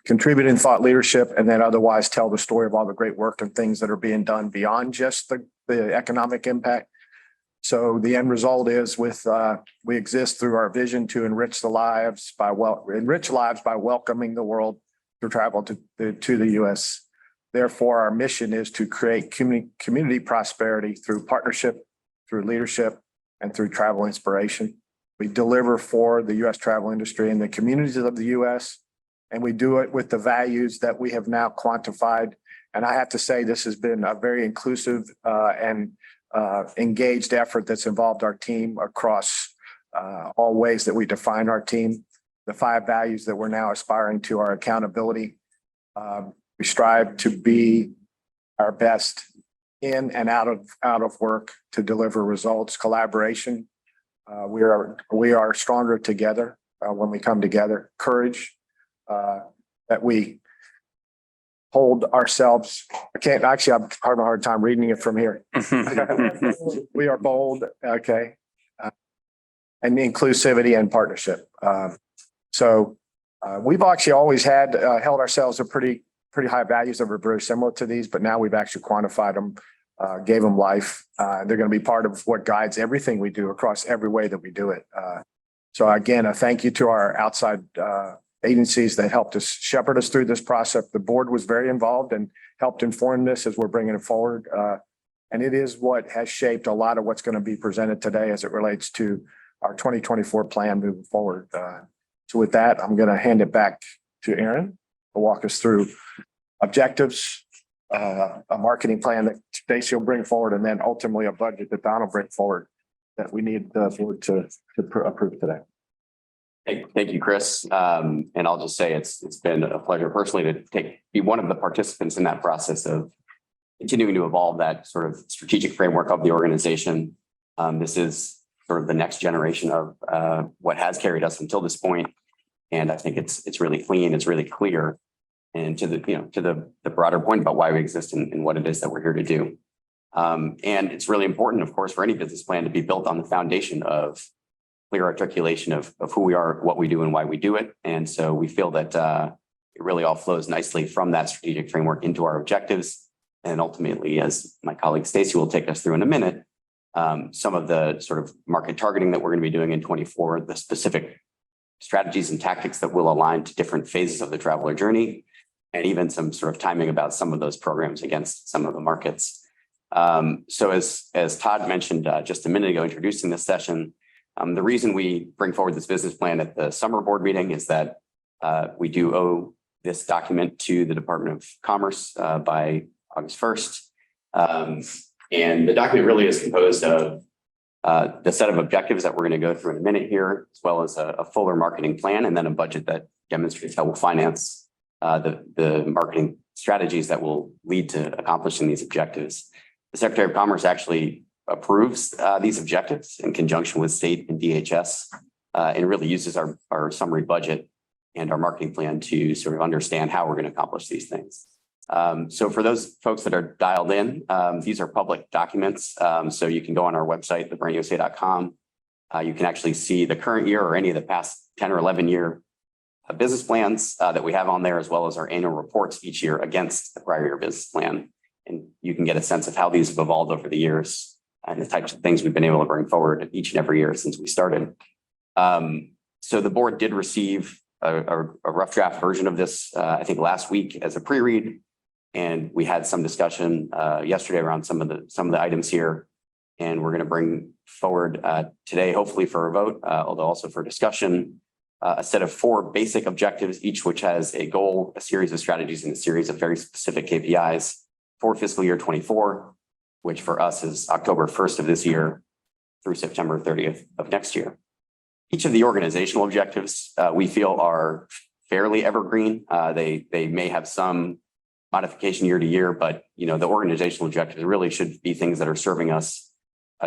contribute in thought leadership and then otherwise tell the story of all the great work and things that are being done beyond just the economic impact. So the end result is we exist through our vision to enrich lives by welcoming the world to travel to the U.S. Therefore, our mission is to create community prosperity through partnership, through leadership, and through travel inspiration. We deliver for the U.S. travel industry and the communities of the U.S., and we do it with the values that we have now quantified. And I have to say, this has been a very inclusive and engaged effort that's involved our team across all ways that we define our team. The 5 values that we're now aspiring to are accountability. We strive to be our best in and out of work to deliver results. Collaboration. We are stronger together when we come together. Courage. That we hold ourselves. I'm having a hard time reading it from here. We are bold. Okay. And inclusivity and partnership. So we've actually always held ourselves to pretty high values that were very similar to these, but now we've actually quantified them, gave them life. They're going to be part of what guides everything we do across every way that we do it. So again, a thank you to our outside agencies that helped us shepherd us through this process. The board was very involved and helped inform this as we're bringing it forward. And it is what has shaped a lot of what's going to be presented today as it relates to our 2024 plan moving forward. So with that, I'm going to hand it back to Aaron to walk us through objectives, a marketing plan that Stacy will bring forward, and then ultimately a budget that Don will bring forward that we need the board to approve today. Thank you, Chris. And I'll just say it's been a pleasure personally to be one of the participants in that process of continuing to evolve that sort of strategic framework of the organization. This is sort of the next generation of what has carried us until this point. And I think it's really clean, it's really clear. And to the broader point about why we exist and what it is that we're here to do. And it's really important, of course, for any business plan to be built on the foundation of clear articulation of who we are, what we do, and why we do it. And so we feel that it really all flows nicely from that strategic framework into our objectives. And ultimately, as my colleague Stacy will take us through in a minute, some of the sort of market targeting that we're going to be doing in 24, the specific strategies and tactics that will align to different phases of the traveler journey, and even some sort of timing about some of those programs against some of the markets. So as Todd mentioned just a minute ago, introducing this session, the reason we bring forward this business plan at the summer board meeting is that we do owe this document to the Department of Commerce by August 1st. And the document really is composed of the set of objectives that we're going to go through in a minute here, as well as a fuller marketing plan and then a budget that demonstrates how we'll finance the marketing strategies that will lead to accomplishing these objectives. The Secretary of Commerce actually approves these objectives in conjunction with state and DHS and really uses our summary budget and our marketing plan to sort of understand how we're going to accomplish these things. So for those folks that are dialed in, these are public documents. So you can go on our website, thebrandUSA.com. You can actually see the current year or any of the past 10 or 11 year business plans that we have on there, as well as our annual reports each year against the prior year business plan. And you can get a sense of how these have evolved over the years and the types of things we've been able to bring forward each and every year since we started. So the board did receive a rough draft version of this, I think last week as a pre-read. And we had some discussion yesterday around some of the items here. And we're going to bring forward today, hopefully for a vote, although also for discussion, a set of 4 basic objectives, each which has a goal, a series of strategies, and a series of very specific KPIs for fiscal year 24, which for us is October 1st of this year through September 30th of next year. Each of the organizational objectives we feel are fairly evergreen. They may have some modification year to year, but the organizational objectives really should be things that are serving us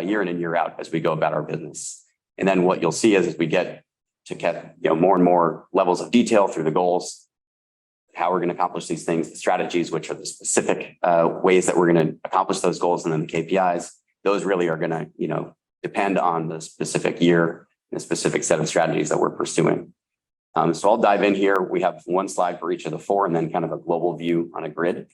year in and year out as we go about our business. And then what you'll see is as we get to get more and more levels of detail through the goals, how we're going to accomplish these things, the strategies, which are the specific ways that we're going to accomplish those goals, and then the KPIs. Those really are going to depend on the specific year and the specific set of strategies that we're pursuing. So I'll dive in here. We have one slide for each of the 4 and then kind of a global view on a grid.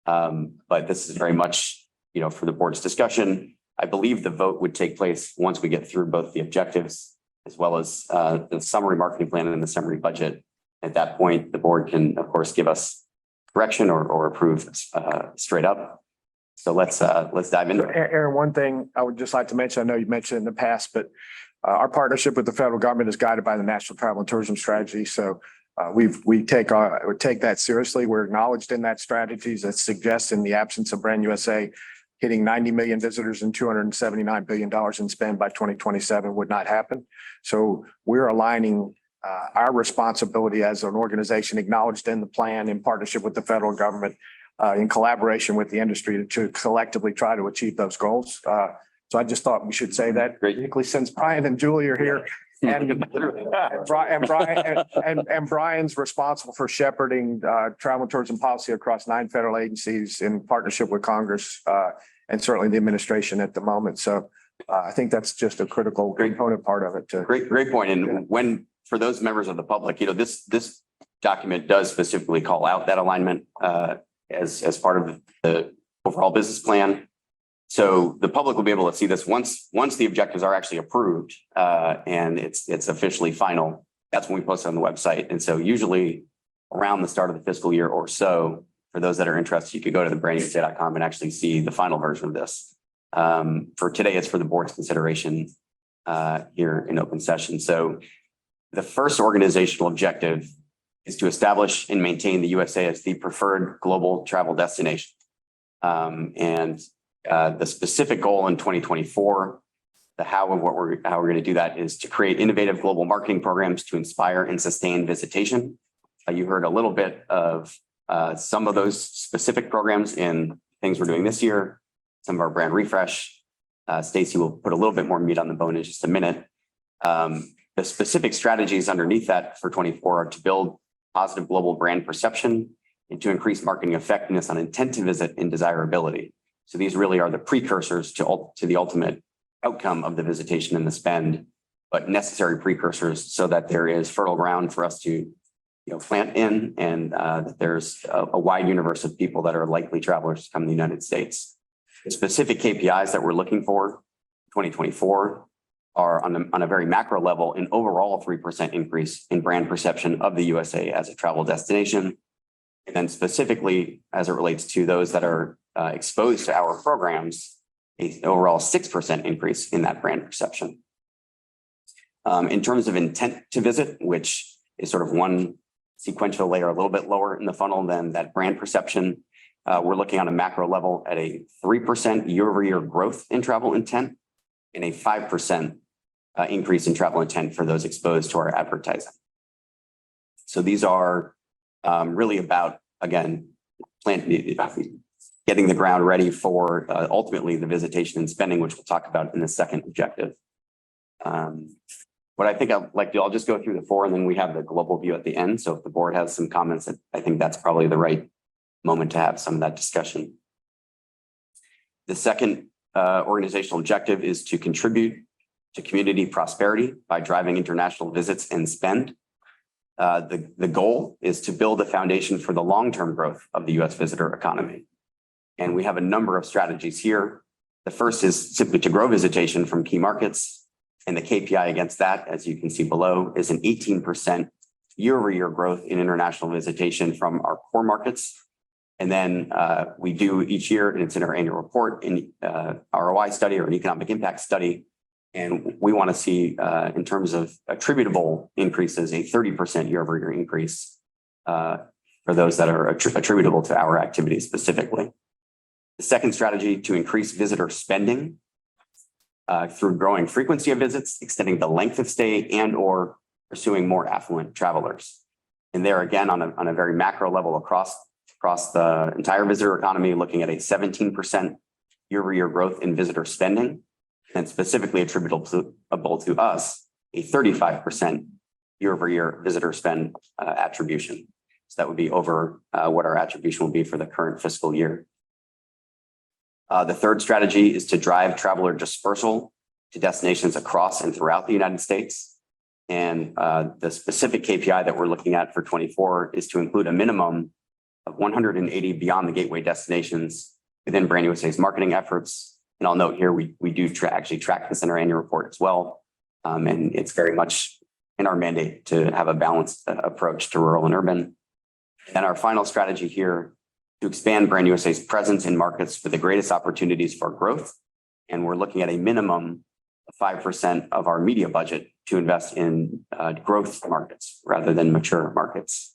But this is very much, for the board's discussion. I believe the vote would take place once we get through both the objectives as well as the summary marketing plan and the summary budget. At that point, the board can, of course, give us correction or approve straight up. So let's dive into it. Aaron, one thing I would just like to mention, I know you mentioned in the past, but our partnership with the federal government is guided by the National Travel and Tourism Strategy. So we take that seriously. We're acknowledged in that strategy that suggests in the absence of Brand USA hitting 90 million visitors and $279 billion in spend by 2027 would not happen. So we're aligning our responsibility as an organization acknowledged in the plan in partnership with the federal government in collaboration with the industry to collectively try to achieve those goals. So I just thought we should say that, particularly since Brian and Julie are here. And Brian's responsible for shepherding travel and tourism policy across 9 federal agencies in partnership with Congress and certainly the administration at the moment. So I think that's just a critical component part of it. Great point. And for those members of the public, this document does specifically call out that alignment as part of the overall business plan. So the public will be able to see this once the objectives are actually approved and it's officially final. That's when we post it on the website. And so usually around the start of the fiscal year or so, for those that are interested, you could go to thebrandUSA.com and actually see the final version of this. For today, it's for the board's consideration here in open session. So the first organizational objective is to establish and maintain the USA as the preferred global travel destination. The specific goal in 2024, the how we're going to do that is to create innovative global marketing programs to inspire and sustain visitation. You heard a little bit of some of those specific programs in things we're doing this year, some of our brand refresh. Stacy will put a little bit more meat on the bone in just a minute. The specific strategies underneath that for 24 are to build positive global brand perception and to increase marketing effectiveness on intent to visit and desirability. So these really are the precursors to the ultimate outcome of the visitation and the spend, but necessary precursors so that there is fertile ground for us to plant in and that there's a wide universe of people that are likely travelers to come to the United States. The specific KPIs that we're looking for 2024 are on a very macro level, an overall 3% increase in brand perception of the USA as a travel destination. And then specifically as it relates to those that are exposed to our programs, an overall 6% increase in that brand perception. In terms of intent to visit, which is sort of one sequential layer a little bit lower in the funnel than that brand perception. We're looking on a macro level at a 3% year-over-year growth in travel intent and a 5% increase in travel intent for those exposed to our advertising. So these are really about, again, getting the ground ready for ultimately the visitation and spending, which we'll talk about in the second objective. What I think I'd like to, I'll just go through the four and then we have the global view at the end. So if the board has some comments, I think that's probably the right moment to have some of that discussion. The second organizational objective is to contribute to community prosperity by driving international visits and spend. The goal is to build a foundation for the long-term growth of the U.S. visitor economy. And we have a number of strategies here. The first is simply to grow visitation from key markets. And the KPI against that, as you can see below, is an 18% year-over-year growth in international visitation from our core markets. And then we do each year, and it's in our annual report, in ROI study or an economic impact study. And we want to see, in terms of attributable increases, a 30% year-over-year increase for those that are attributable to our activities specifically. The second strategy, to increase visitor spending through growing frequency of visits, extending the length of stay, and or pursuing more affluent travelers. And there again, on a very macro level across the entire visitor economy, looking at a 17% year-over-year growth in visitor spending, and specifically attributable to us, a 35% year-over-year visitor spend attribution. So that would be over what our attribution will be for the current fiscal year. The third strategy is to drive traveler dispersal to destinations across and throughout the United States. And the specific KPI that we're looking at for 24 is to include a minimum of 180 beyond the gateway destinations within Brand USA's marketing efforts. And I'll note here, we do actually track this in our annual report as well. And it's very much in our mandate to have a balanced approach to rural and urban. And our final strategy here, to expand Brand USA's presence in markets with the greatest opportunities for growth. And we're looking at a minimum of 5% of our media budget to invest in growth markets rather than mature markets.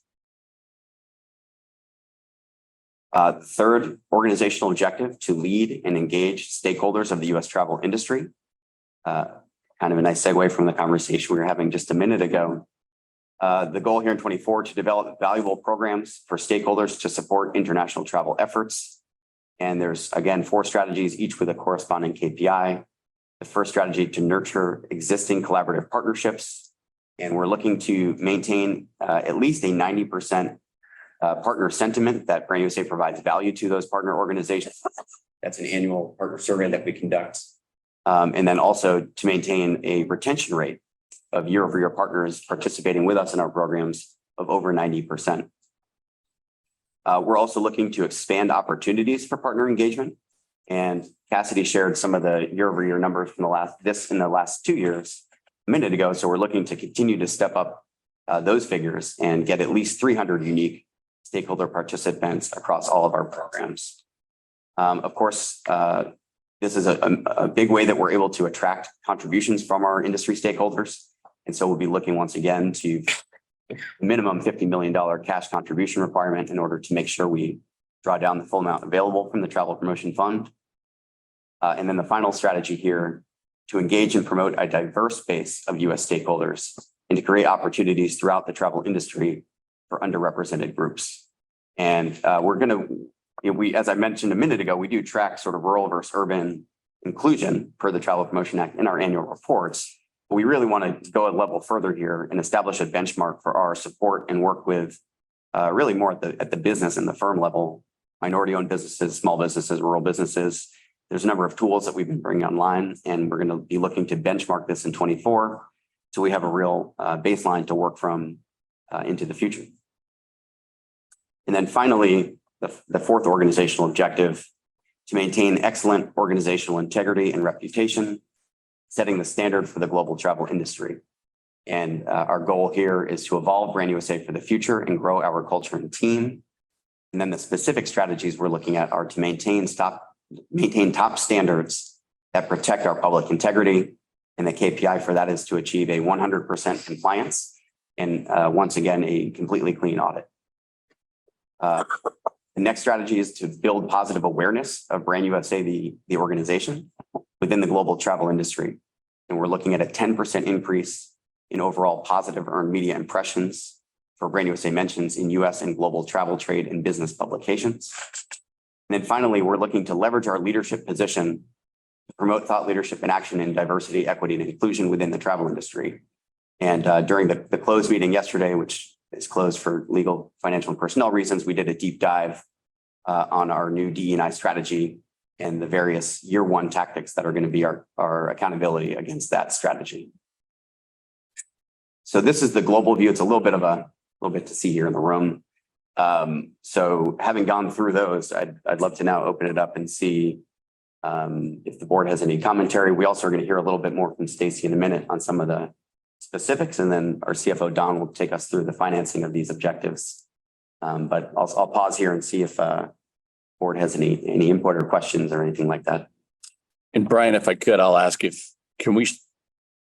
Third organizational objective, to lead and engage stakeholders of the U.S. travel industry. Kind of a nice segue from the conversation we were having just a minute ago. The goal here in 24, to develop valuable programs for stakeholders to support international travel efforts. And there's, again, 4 strategies, each with a corresponding KPI. The first strategy, to nurture existing collaborative partnerships. And we're looking to maintain at least a 90% partner sentiment that Brand USA provides value to those partner organizations. That's an annual partner survey that we conduct. And then also to maintain a retention rate of year-over-year partners participating with us in our programs of over 90%. We're also looking to expand opportunities for partner engagement. And Cassidy shared some of the year-over-year numbers from the last 2 years a minute ago. So we're looking to continue to step up those figures and get at least 300 unique stakeholder participants across all of our programs. Of course, this is a big way that we're able to attract contributions from our industry stakeholders. And so we'll be looking once again to minimum $50 million cash contribution requirement in order to make sure we draw down the full amount available from the Travel Promotion Fund. And then the final strategy here, to engage and promote a diverse base of U.S. stakeholders and to create opportunities throughout the travel industry for underrepresented groups. And we're going to, as I mentioned a minute ago, we do track sort of rural versus urban inclusion per the Travel Promotion Act in our annual reports. But we really want to go a level further here and establish a benchmark for our support and work with really more at the business and the firm level, minority-owned businesses, small businesses, rural businesses. There's a number of tools that we've been bringing online, and we're going to be looking to benchmark this in 24. So we have a real baseline to work from into the future. And then finally, the fourth organizational objective, to maintain excellent organizational integrity and reputation, setting the standard for the global travel industry. And our goal here is to evolve Brand USA for the future and grow our culture and team. And then the specific strategies we're looking at are to maintain top standards that protect our public integrity. And the KPI for that is to achieve a 100% compliance and once again, a completely clean audit. The next strategy is to build positive awareness of Brand USA, the organization, within the global travel industry. And we're looking at a 10% increase in overall positive earned media impressions for Brand USA mentions in US and global travel, trade, and business publications. And then finally, we're looking to leverage our leadership position to promote thought leadership and action in diversity, equity, and inclusion within the travel industry. And during the closed meeting yesterday, which is closed for legal, financial, and personnel reasons, we did a deep dive on our new DE&I strategy and the various year one tactics that are going to be our accountability against that strategy. So this is the global view. It's a little bit to see here in the room. So having gone through those, I'd love to now open it up and see if the board has any commentary. We also are going to hear a little bit more from Stacy in a minute on some of the specifics, and then our CFO Don will take us through the financing of these objectives. But I'll pause here and see if board has any input or questions or anything like that. And Brian, if I could, I'll ask can we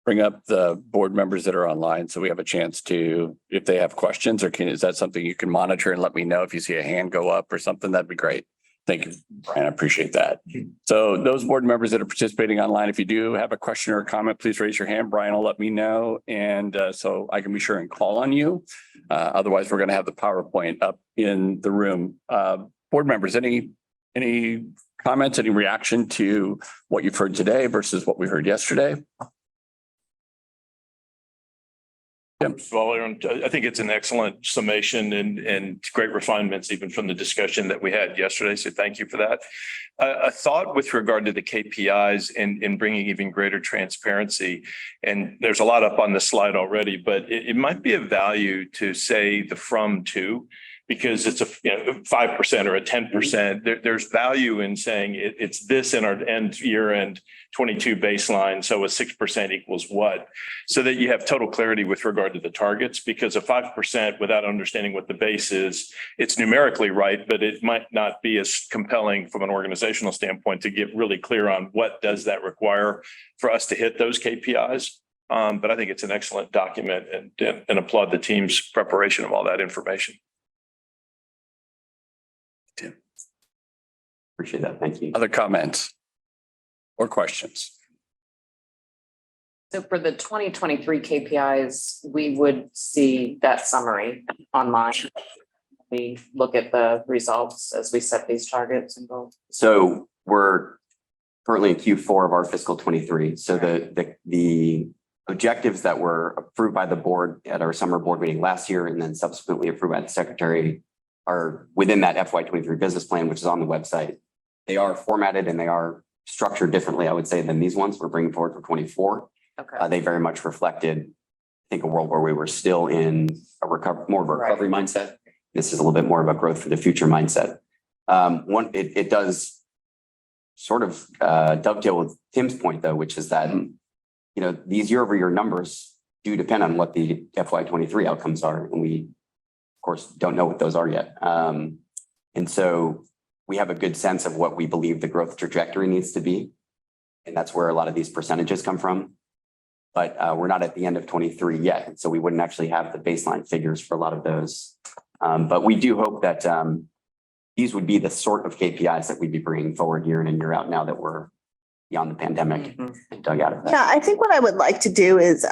bring up the board members that are online so we have a chance to, if they have questions, or is that something you can monitor and let me know if you see a hand go up or something? That'd be great. Thank you, Brian. I appreciate that. So those board members that are participating online, if you do have a question or a comment, please raise your hand. Brian will let me know. And so I can be sure and call on you. Otherwise, we're going to have the PowerPoint up in the room. Board members, any comments, any reaction to what you've heard today versus what we heard yesterday? Well, I think it's an excellent summation and great refinements even from the discussion that we had yesterday. So thank you for that. A thought with regard to the KPIs and bringing even greater transparency. And there's a lot up on the slide already, but it might be of value to say the from to, because it's a 5% or a 10%. There's value in saying it's this in our year end 22 baseline. So a 6% equals what? So that you have total clarity with regard to the targets, because a 5% without understanding what the base is, it's numerically right, but it might not be as compelling from an organizational standpoint to get really clear on what does that require for us to hit those KPIs. But I think it's an excellent document and applaud the team's preparation of all that information. Appreciate that. Thank you. Other comments or questions? So for the 2023 KPIs, we would see that summary online. We look at the results as we set these targets and goals. So we're currently in Q4 of our fiscal 23. So the objectives that were approved by the board at our summer board meeting last year and then subsequently approved by the secretary are within that FY23 business plan, which is on the website. They are formatted and they are structured differently, I would say, than these ones we're bringing forward for 24. Okay. They very much reflected, I think, a world where we were still in more of a recovery mindset. This is a little bit more of a growth for the future mindset. It does sort of dovetail with Tim's point, though, which is that these year-over-year numbers do depend on what the FY23 outcomes are, and we, of course, don't know what those are yet. And so we have a good sense of what we believe the growth trajectory needs to be, and that's where a lot of these percentages come from. But we're not at the end of 23 yet, so we wouldn't actually have the baseline figures for a lot of those. But we do hope that these would be the sort of KPIs that we'd be bringing forward year in and year out now that we're beyond the pandemic and dug out of that. Yeah, I think what I would like to do is,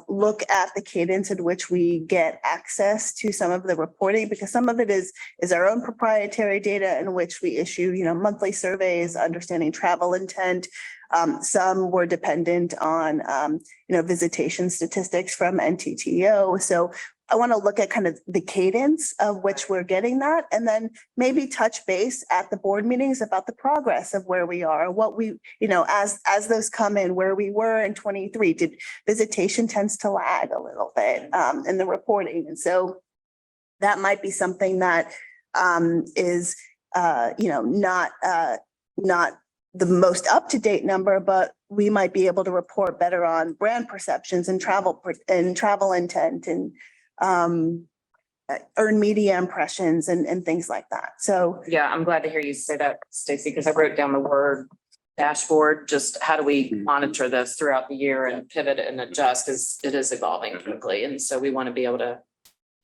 look at the cadence in which we get access to some of the reporting, because some of it is our own proprietary data in which we issue, monthly surveys, understanding travel intent. Some were dependent on, visitation statistics from NTTO. So I want to look at kind of the cadence of which we're getting that, and then maybe touch base at the board meetings about the progress of where we are, what we, as those come in, where we were in 23. Did visitation tends to lag a little bit in the reporting, and so that might be something that is, not the most up-to-date number, but we might be able to report better on brand perceptions and travel intent and earned media impressions and things like that. So Yeah, I'm glad to hear you say that, Stacy, because I wrote down the word dashboard, just how do we monitor this throughout the year and pivot and adjust, because it is evolving quickly, and so we want to be able to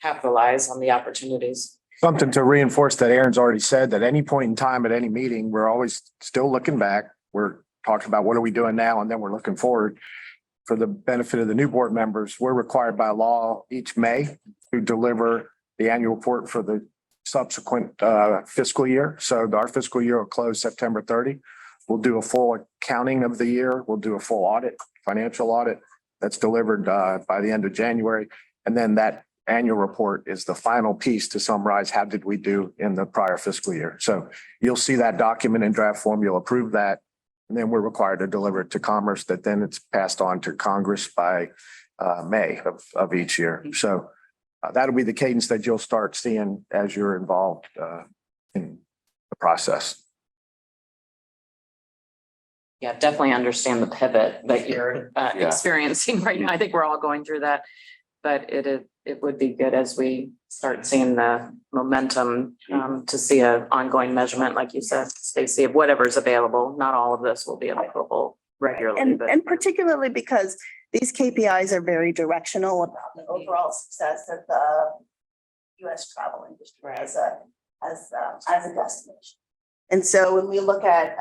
capitalize on the opportunities. Something to reinforce that Aaron's already said, that any point in time at any meeting, we're always still looking back. We're talking about what are we doing now, and then we're looking forward. For the benefit of the new board members, we're required by law each May to deliver the annual report for the subsequent fiscal year. So our fiscal year will close September 30. We'll do a full accounting of the year. We'll do a full audit, financial audit that's delivered by the end of January. And then that annual report is the final piece to summarize how did we do in the prior fiscal year. So you'll see that document in draft form. You'll approve that. And then we're required to deliver it to Commerce, that then it's passed on to Congress by May of each year. So that'll be the cadence that you'll start seeing as you're involved in the process. Yeah, definitely understand the pivot that you're experiencing right now. I think we're all going through that. But it would be good as we start seeing the momentum to see an ongoing measurement, like you said, Stacy, of whatever's available. Not all of this will be available regularly, but And particularly because these KPIs are very directional about the overall success of the US travel industry as a destination. And so when we look at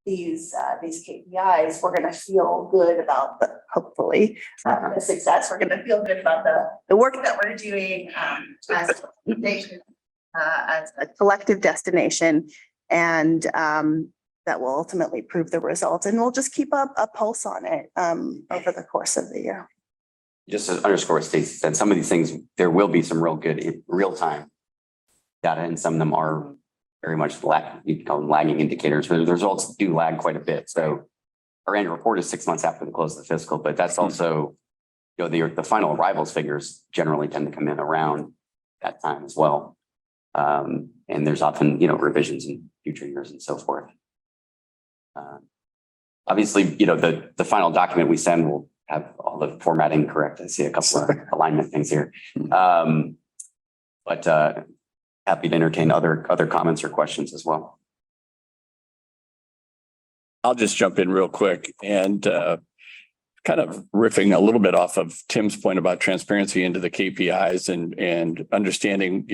these KPIs, we're going to feel good about hopefully the success. We're going to feel good about the work that we're doing as a nation, as a collective destination, and that will ultimately prove the results. And we'll just keep a pulse on it over the course of the year. Just to underscore what Stacey said, some of these things, there will be some real good real-time data, and some of them are very much you can call them lagging indicators, but the results do lag quite a bit. So our annual report is 6 months after the close of the fiscal, but that's also, the final arrivals figures generally tend to come in around that time as well. And there's often, revisions in future years and so forth. Obviously, the final document we send will have all the formatting correct. I see a couple of alignment things here. But happy to entertain other comments or questions as well. I'll just jump in real quick and kind of riffing a little bit off of Tim's point about transparency into the KPIs and understanding,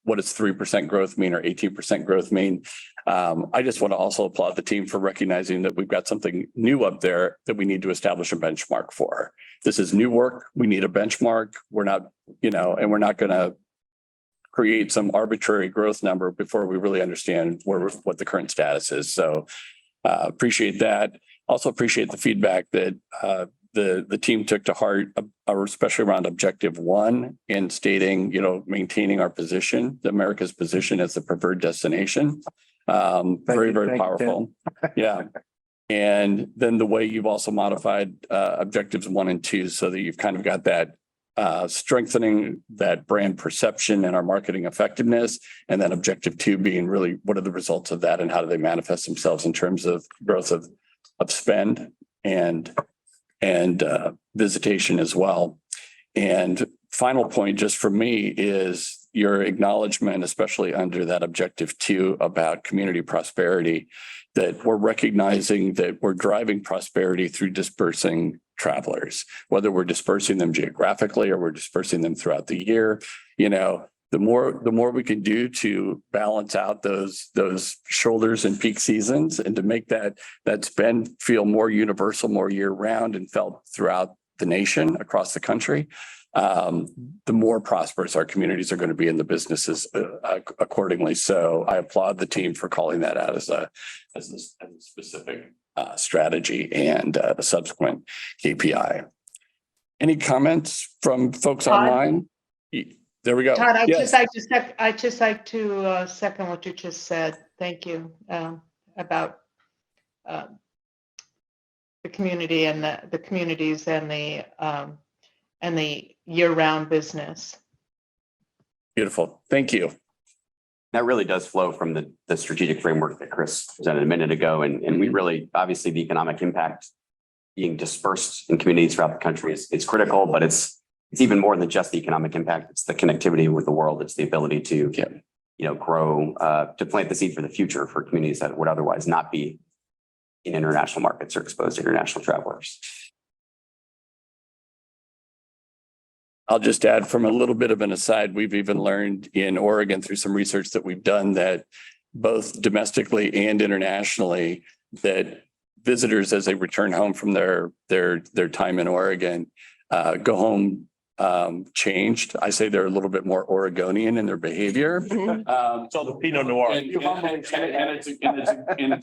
what does 3% growth mean or 18% growth mean? I just want to also applaud the team for recognizing that we've got something new up there that we need to establish a benchmark for. This is new work. We need a benchmark. We're not, and we're not going to create some arbitrary growth number before we really understand what the current status is. So appreciate that. Also appreciate the feedback that the team took to heart, especially around objective 1 in stating, maintaining our position, America's position as the preferred destination. Very, very powerful. Yeah. And then the way you've also modified objectives 1 and 2 so that you've kind of got that strengthening that brand perception and our marketing effectiveness. And then objective 2 being really what are the results of that and how do they manifest themselves in terms of growth of spend and visitation as well. And final point just for me is your acknowledgement, especially under that objective 2 about community prosperity, that we're recognizing that we're driving prosperity through dispersing travelers, whether we're dispersing them geographically or we're dispersing them throughout the year. The more we can do to balance out those shoulders and peak seasons and to make that spend feel more universal, more year round and felt throughout the nation, across the country, the more prosperous our communities are going to be in the businesses accordingly. So I applaud the team for calling that out as a specific strategy and a subsequent KPI. Any comments from folks online? There we go. Todd, I'd Yes. just like to second what you just said. Thank you about the community and the communities and the year-round business. Beautiful. Thank you. That really does flow from the strategic framework that Chris presented a minute ago. And we really, obviously the economic impact being dispersed in communities throughout the country is critical, but it's even more than just the economic impact. It's the connectivity with the world. It's the ability to, grow, to plant the seed for the future for communities that would otherwise not be in international markets or exposed to international travelers. I'll just add from a little bit of an aside, we've even learned in Oregon through some research that we've done that both domestically and internationally, that visitors as they return home from their time in Oregon, go home changed. I say they're a little bit more Oregonian in their behavior. It's all the Pinot Noir. And it's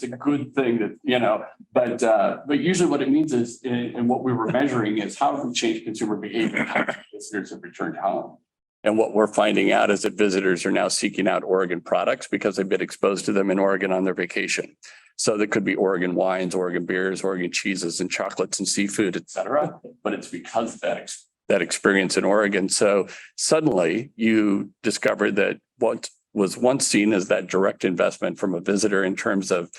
a good thing that, you know, but usually what it means is, and what we were measuring is how have we changed consumer behavior? How many visitors have returned home? And what we're finding out is that visitors are now seeking out Oregon products because they've been exposed to them in Oregon on their vacation. So there could be Oregon wines, Oregon beers, Oregon cheeses and chocolates and seafood, et cetera. But it's because of that experience in Oregon. So suddenly you discover that what was once seen as that direct investment from a visitor in terms of,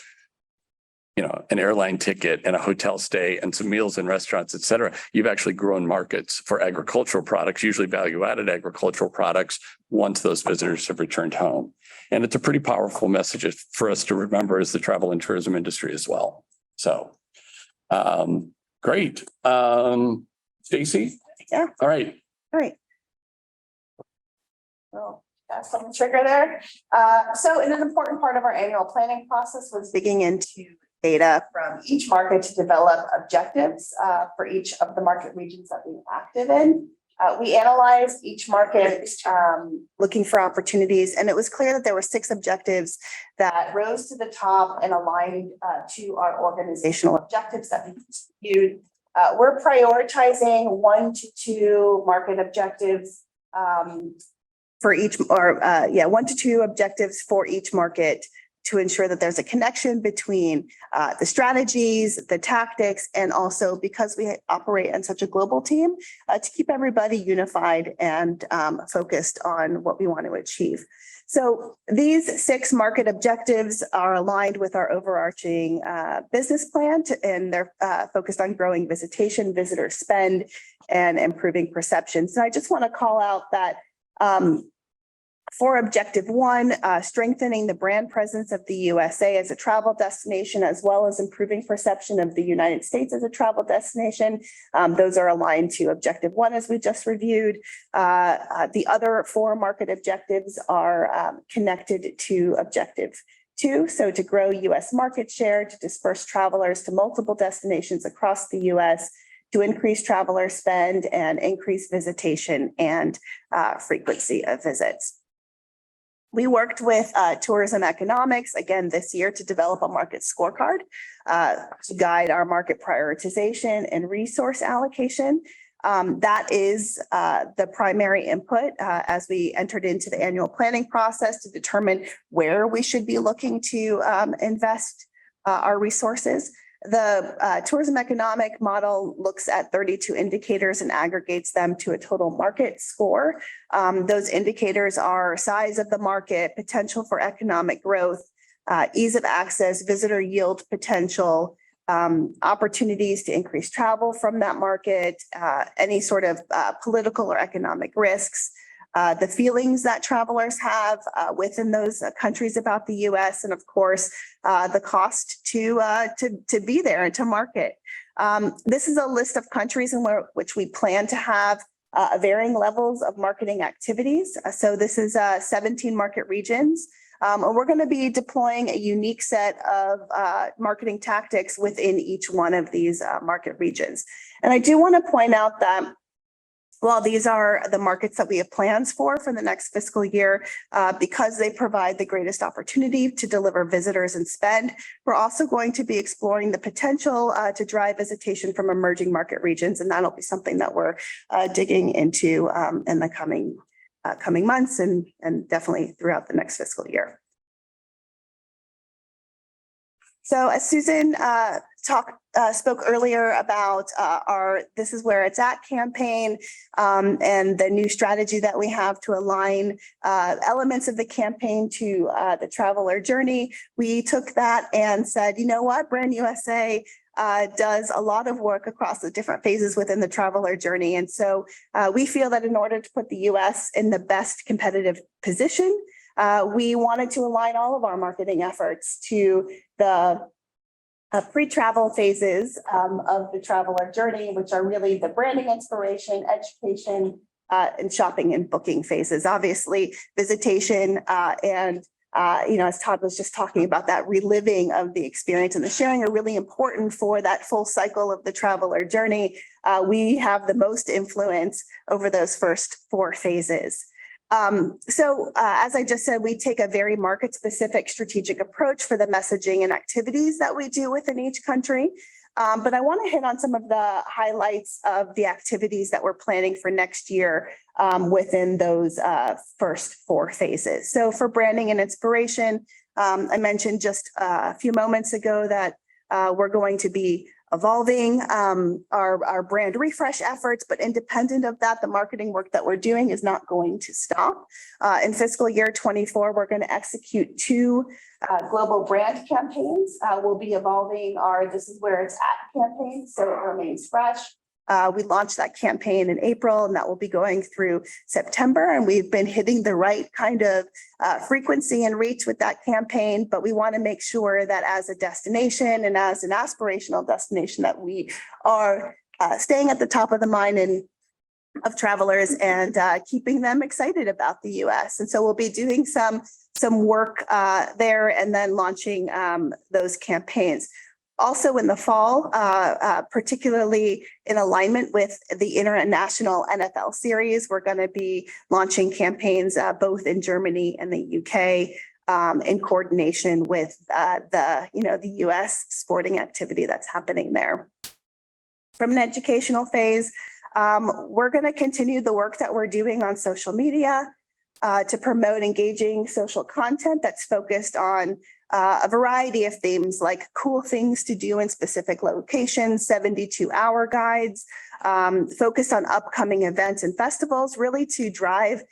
you know, an airline ticket and a hotel stay and some meals in restaurants, et cetera, you've actually grown markets for agricultural products, usually value-added agricultural products, once those visitors have returned home. And it's a pretty powerful message for us to remember as the travel and tourism industry as well. So, great. Stacy? Yeah. All right. All right. Well, that's on the trigger there. So an important part of our annual planning process was digging into data from each market to develop objectives for each of the market regions that we're active in. We analyzed each market looking for opportunities, and it was clear that there were 6 objectives that rose to the top and aligned to our organizational objectives that we viewed. We're prioritizing 1 to 2 market objectives for each, or 1 to 2 objectives for each market to ensure that there's a connection between the strategies, the tactics, and also because we operate in such a global team, to keep everybody unified and focused on what we want to achieve. So these 6 market objectives are aligned with our overarching business plan, and they're focused on growing visitation, visitor spend, and improving perception. So I just want to call out that for objective 1, strengthening the brand presence of the USA as a travel destination, as well as improving perception of the United States as a travel destination. Those are aligned to objective 1, as we just reviewed. The other 4 market objectives are connected to objective 2. So to grow US market share, to disperse travelers to multiple destinations across the US, to increase traveler spend and increase visitation and frequency of visits. We worked with Tourism Economics again this year to develop a market scorecard to guide our market prioritization and resource allocation. That is the primary input as we entered into the annual planning process to determine where we should be looking to invest our resources. The tourism economic model looks at 32 indicators and aggregates them to a total market score. Those indicators are size of the market, potential for economic growth, ease of access, visitor yield potential, opportunities to increase travel from that market, any sort of political or economic risks, the feelings that travelers have within those countries about the US, and of course, the cost to be there and to market. This is a list of countries in which we plan to have varying levels of marketing activities. So this is 17 market regions. And we're going to be deploying a unique set of marketing tactics within each one of these market regions. And I do want to point out that while these are the markets that we have plans for the next fiscal year, because they provide the greatest opportunity to deliver visitors and spend, we're also going to be exploring the potential to drive visitation from emerging market regions. And that'll be something that we're digging into in the coming months and definitely throughout the next fiscal year. So as Susan spoke earlier about our This Is Where It's At campaign and the new strategy that we have to align elements of the campaign to the traveler journey, we took that and said, you know what, Brand USA does a lot of work across the different phases within the traveler journey. And so we feel that in order to put the US in the best competitive position, we wanted to align all of our marketing efforts to the pre-travel phases of the traveler journey, which are really the branding, inspiration, education, and shopping and booking phases. Obviously, visitation and as Todd was just talking about, that reliving of the experience and the sharing are really important for that full cycle of the traveler journey. We have the most influence over those first 4 phases. As I just said, we take a very market-specific strategic approach for the messaging and activities that we do within each country. But I want to hit on some of the highlights of the activities that we're planning for next year within those first 4 phases. So for branding and inspiration, I mentioned just a few moments ago that we're going to be evolving our brand refresh efforts, but independent of that, the marketing work that we're doing is not going to stop. In fiscal year 24, we're going to execute 2 global brand campaigns. We'll be evolving our "This Is Where It's At" campaign, so it remains fresh. We launched that campaign in April, and that will be going through September. And we've been hitting the right kind of frequency and reach with that campaign. But we want to make sure that as a destination and as an aspirational destination, that we are staying at the top of the mind of travelers and keeping them excited about the U.S. And so we'll be doing some work there and then launching those campaigns. Also in the fall, particularly in alignment with the international NFL series, we're going to be launching campaigns both in Germany and the UK in coordination with the US sporting activity that's happening there. From an educational phase, we're going to continue the work that we're doing on social media to promote engaging social content that's focused on a variety of themes like cool things to do in specific locations, 72-hour guides, focused on upcoming events and festivals, really to drive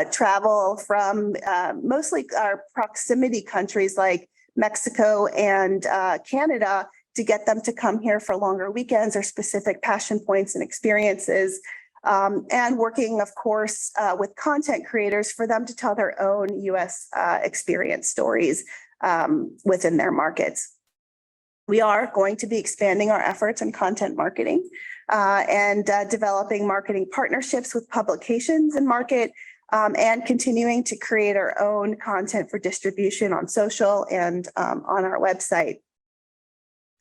travel from mostly our proximity countries like Mexico and Canada to get them to come here for longer weekends or specific passion points and experiences. And working, of course, with content creators for them to tell their own US experience stories within their markets. We are going to be expanding our efforts in content marketing and developing marketing partnerships with publications and market and continuing to create our own content for distribution on social and on our website.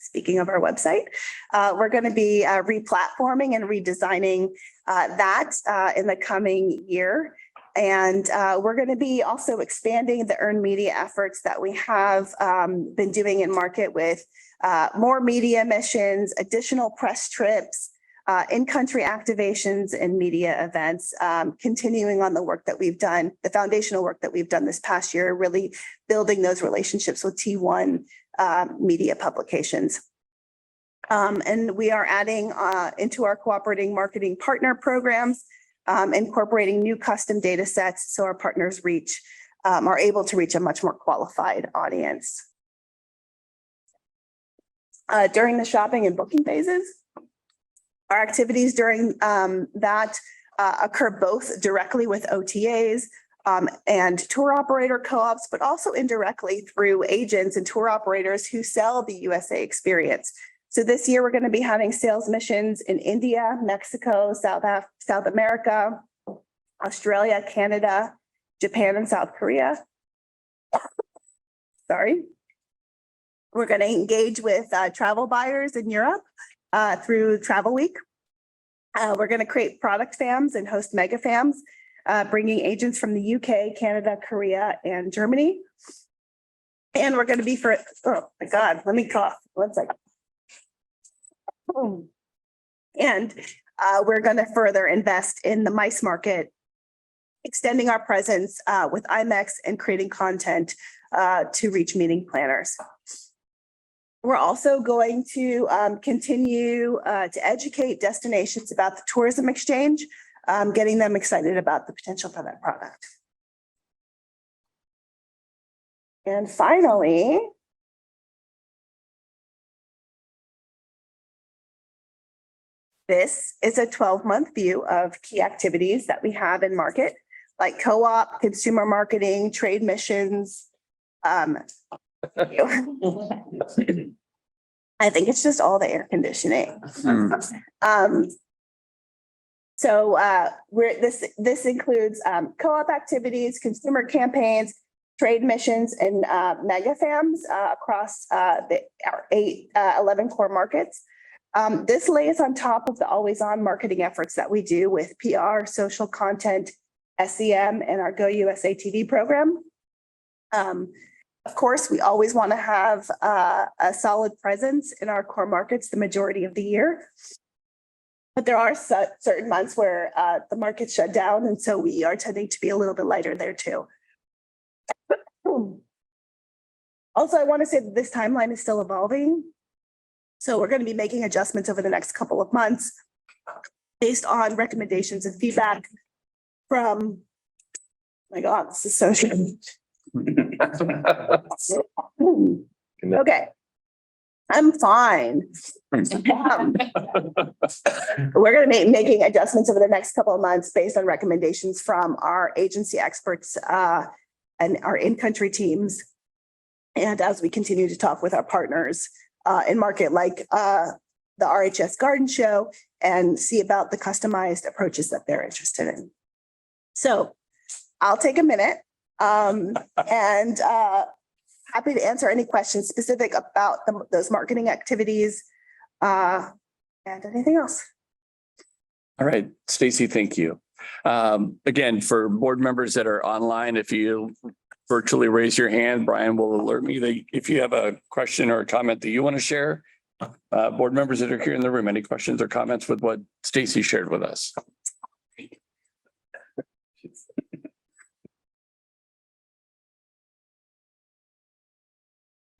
Speaking of our website, we're going to be replatforming and redesigning that in the coming year. And we're going to be also expanding the earned media efforts that we have been doing in market with more media missions, additional press trips, in-country activations and media events, continuing on the work that we've done, the foundational work that we've done this past year, really building those relationships with T1 media publications. And we are adding into our cooperating marketing partner programs, incorporating new custom data sets so our partners are able to reach a much more qualified audience. During the shopping and booking phases, our activities during that occur both directly with OTAs and tour operator co-ops, but also indirectly through agents and tour operators who sell the USA experience. So this year, we're going to be having sales missions in India, Mexico, South America, Australia, Canada, Japan, and South Korea. Sorry. We're going to engage with travel buyers in Europe through Travel Week. We're going to create product fams and host mega fams, bringing agents from the UK, Canada, Korea, and Germany. And we're going to be oh my God, let me cough. 1 second. And we're going to further invest in the MICE market, extending our presence with IMEX and creating content to reach meeting planners. We're also going to continue to educate destinations about the tourism exchange, getting them excited about the potential for that product. And finally, this is a 12-month view of key activities that we have in market, like co-op, consumer marketing, trade missions. I think it's just all the air conditioning. Hmm. This includes co-op activities, consumer campaigns, trade missions, and mega FAMs across our 11 core markets. This lays on top of the always-on marketing efforts that we do with PR, social content, SEM, and our Go USA TV program. Of course, we always want to have a solid presence in our core markets the majority of the year. But there are certain months where the market shut down, and so we are tending to be a little bit lighter there too. Also, I want to say that this timeline is still evolving. So we're going to be making adjustments over the next couple of months based on recommendations and feedback from, my God, this is so strange. Okay. I'm fine. We're going to be making adjustments over the next couple of months based on recommendations from our agency experts and our in-country teams. And as we continue to talk with our partners in market like the RHS Garden Show and see about the customized approaches that they're interested in. So I'll take a minute and happy to answer any questions specific about those marketing activities and anything else. All right, Stacy, thank you. Again, for board members that are online, if you virtually raise your hand, Brian will alert me that if you have a question or a comment that you want to share. Board members that are here in the room, any questions or comments with what Stacy shared with us?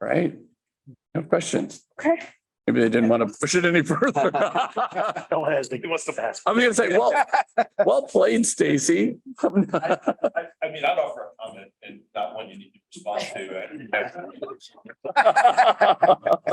Right? No questions. Okay. Maybe they didn't want to push it any further. Don't hesitate. He wants to pass. I'm gonna say, well played, Stacy. I mean, I'd offer a comment and not one you need to respond to.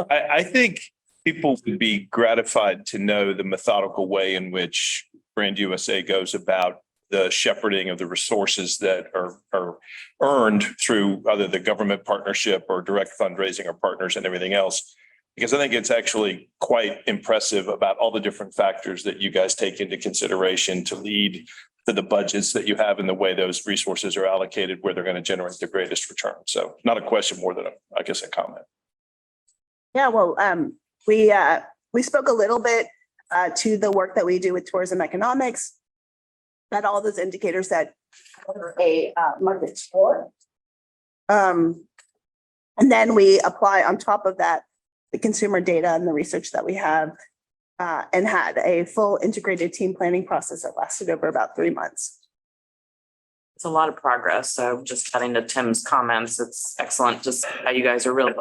I think people would be gratified to know the methodical way in which Brand USA goes about the shepherding of the resources that are earned through either the government partnership or direct fundraising or partners and everything else. Because I think it's actually quite impressive about all the different factors that you guys take into consideration to lead to the budgets that you have and the way those resources are allocated, where they're going to generate the greatest return. So not a question more than I guess a comment. Yeah, well, we spoke a little bit to the work that we do with tourism economics, that all those indicators that are a market score. And then we apply on top of that the consumer data and the research that we have and had a full integrated team planning process that lasted over about 3 months. It's a lot of progress. So just adding to Tim's comments, it's excellent just how you guys are really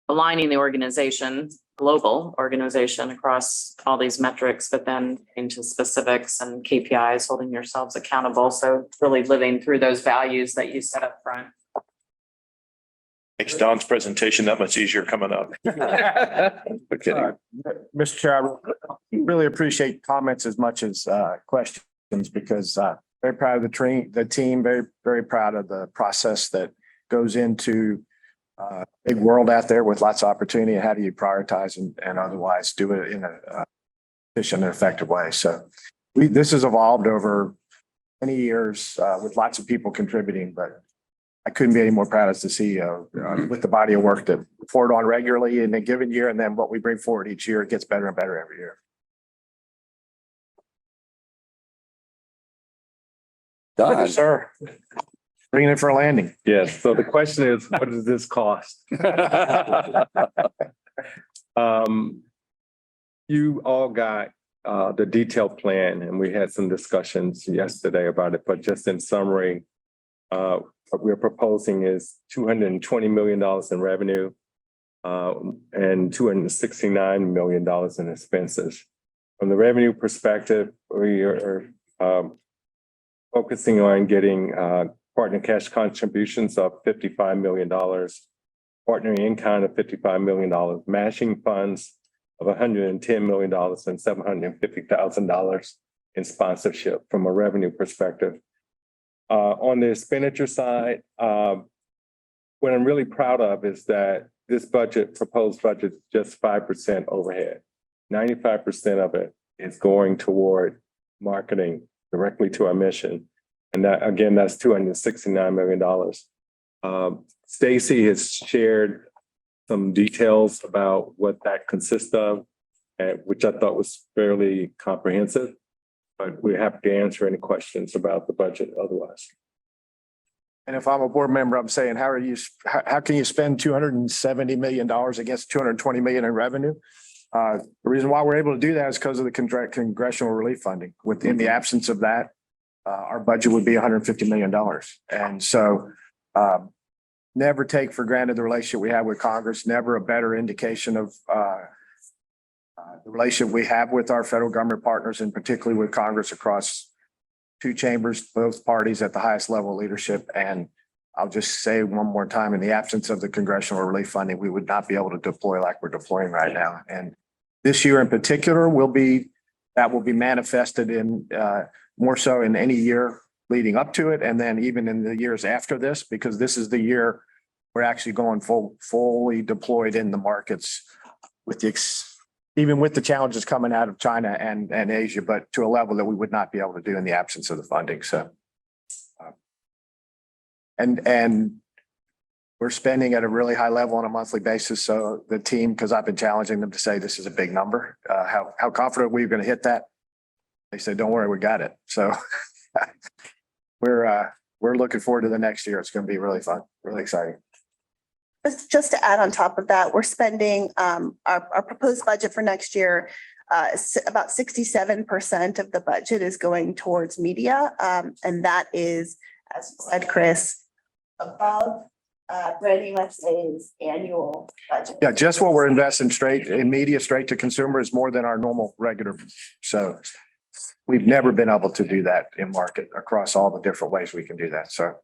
aligning the organization, global organization across all these metrics, but then into specifics and KPIs, holding yourselves accountable. So really living through those values that you set up front. Makes Don's presentation that much easier coming up. Okay. Mr. Chair, I really appreciate comments as much as questions because very proud of the team, very, very proud of the process that goes into big world out there with lots of opportunity. How do you prioritize and otherwise do it in a efficient and effective way? So this has evolved over many years with lots of people contributing, but I couldn't be any more proud as the CEO with the body of work that we forward on regularly in a given year. And then what we bring forward each year, it gets better and better every year. Done. Sir. Bringing it for a landing. Yes. So the question is, what does this cost? You all got the detailed plan and we had some discussions yesterday about it, but just in summary, what we're proposing is $220 million in revenue and $269 million in expenses. From the revenue perspective, we are focusing on getting partner cash contributions of $55 million, partner in-kind of $55 million, matching funds of $110 million and $750,000 in sponsorship from a revenue perspective. On the expenditure side, what I'm really proud of is that this proposed budget, is just 5% overhead. 95% of it is going toward marketing directly to our mission. And that, again, that's $269 million. Stacy has shared some details about what that consists of, which I thought was fairly comprehensive. But we're happy to answer any questions about the budget otherwise. And if I'm a board member, I'm saying, how can you spend $270 million against $220 million in revenue? The reason why we're able to do that is because of the congressional relief funding. Within the absence of that, our budget would be $150 million. And so never take for granted the relationship we have with Congress, never a better indication of the relationship we have with our federal government partners, and particularly with Congress across two chambers, both parties at the highest level of leadership. And I'll just say one more time, in the absence of the congressional relief funding, we would not be able to deploy like we're deploying right now. And this year in particular will be manifested in more so in any year leading up to it. And then even in the years after this, because this is the year we're actually going fully deployed in the markets with even with the challenges coming out of China and Asia, but to a level that we would not be able to do in the absence of the funding. So, and we're spending at a really high level on a monthly basis. So the team, because I've been challenging them to say this is a big number, how confident we're going to hit that? They said, don't worry, we got it. So we're looking forward to the next year. It's going to be really fun, really exciting. Just to add on top of that, we're spending our proposed budget for next year. About 67% of the budget is going towards media. And that is, as said, Chris, above Brand USA's annual budget. Yeah, just what we're investing straight in media, straight to consumer is more than our normal regular. So we've never been able to do that in market across all the different ways we can do that. So.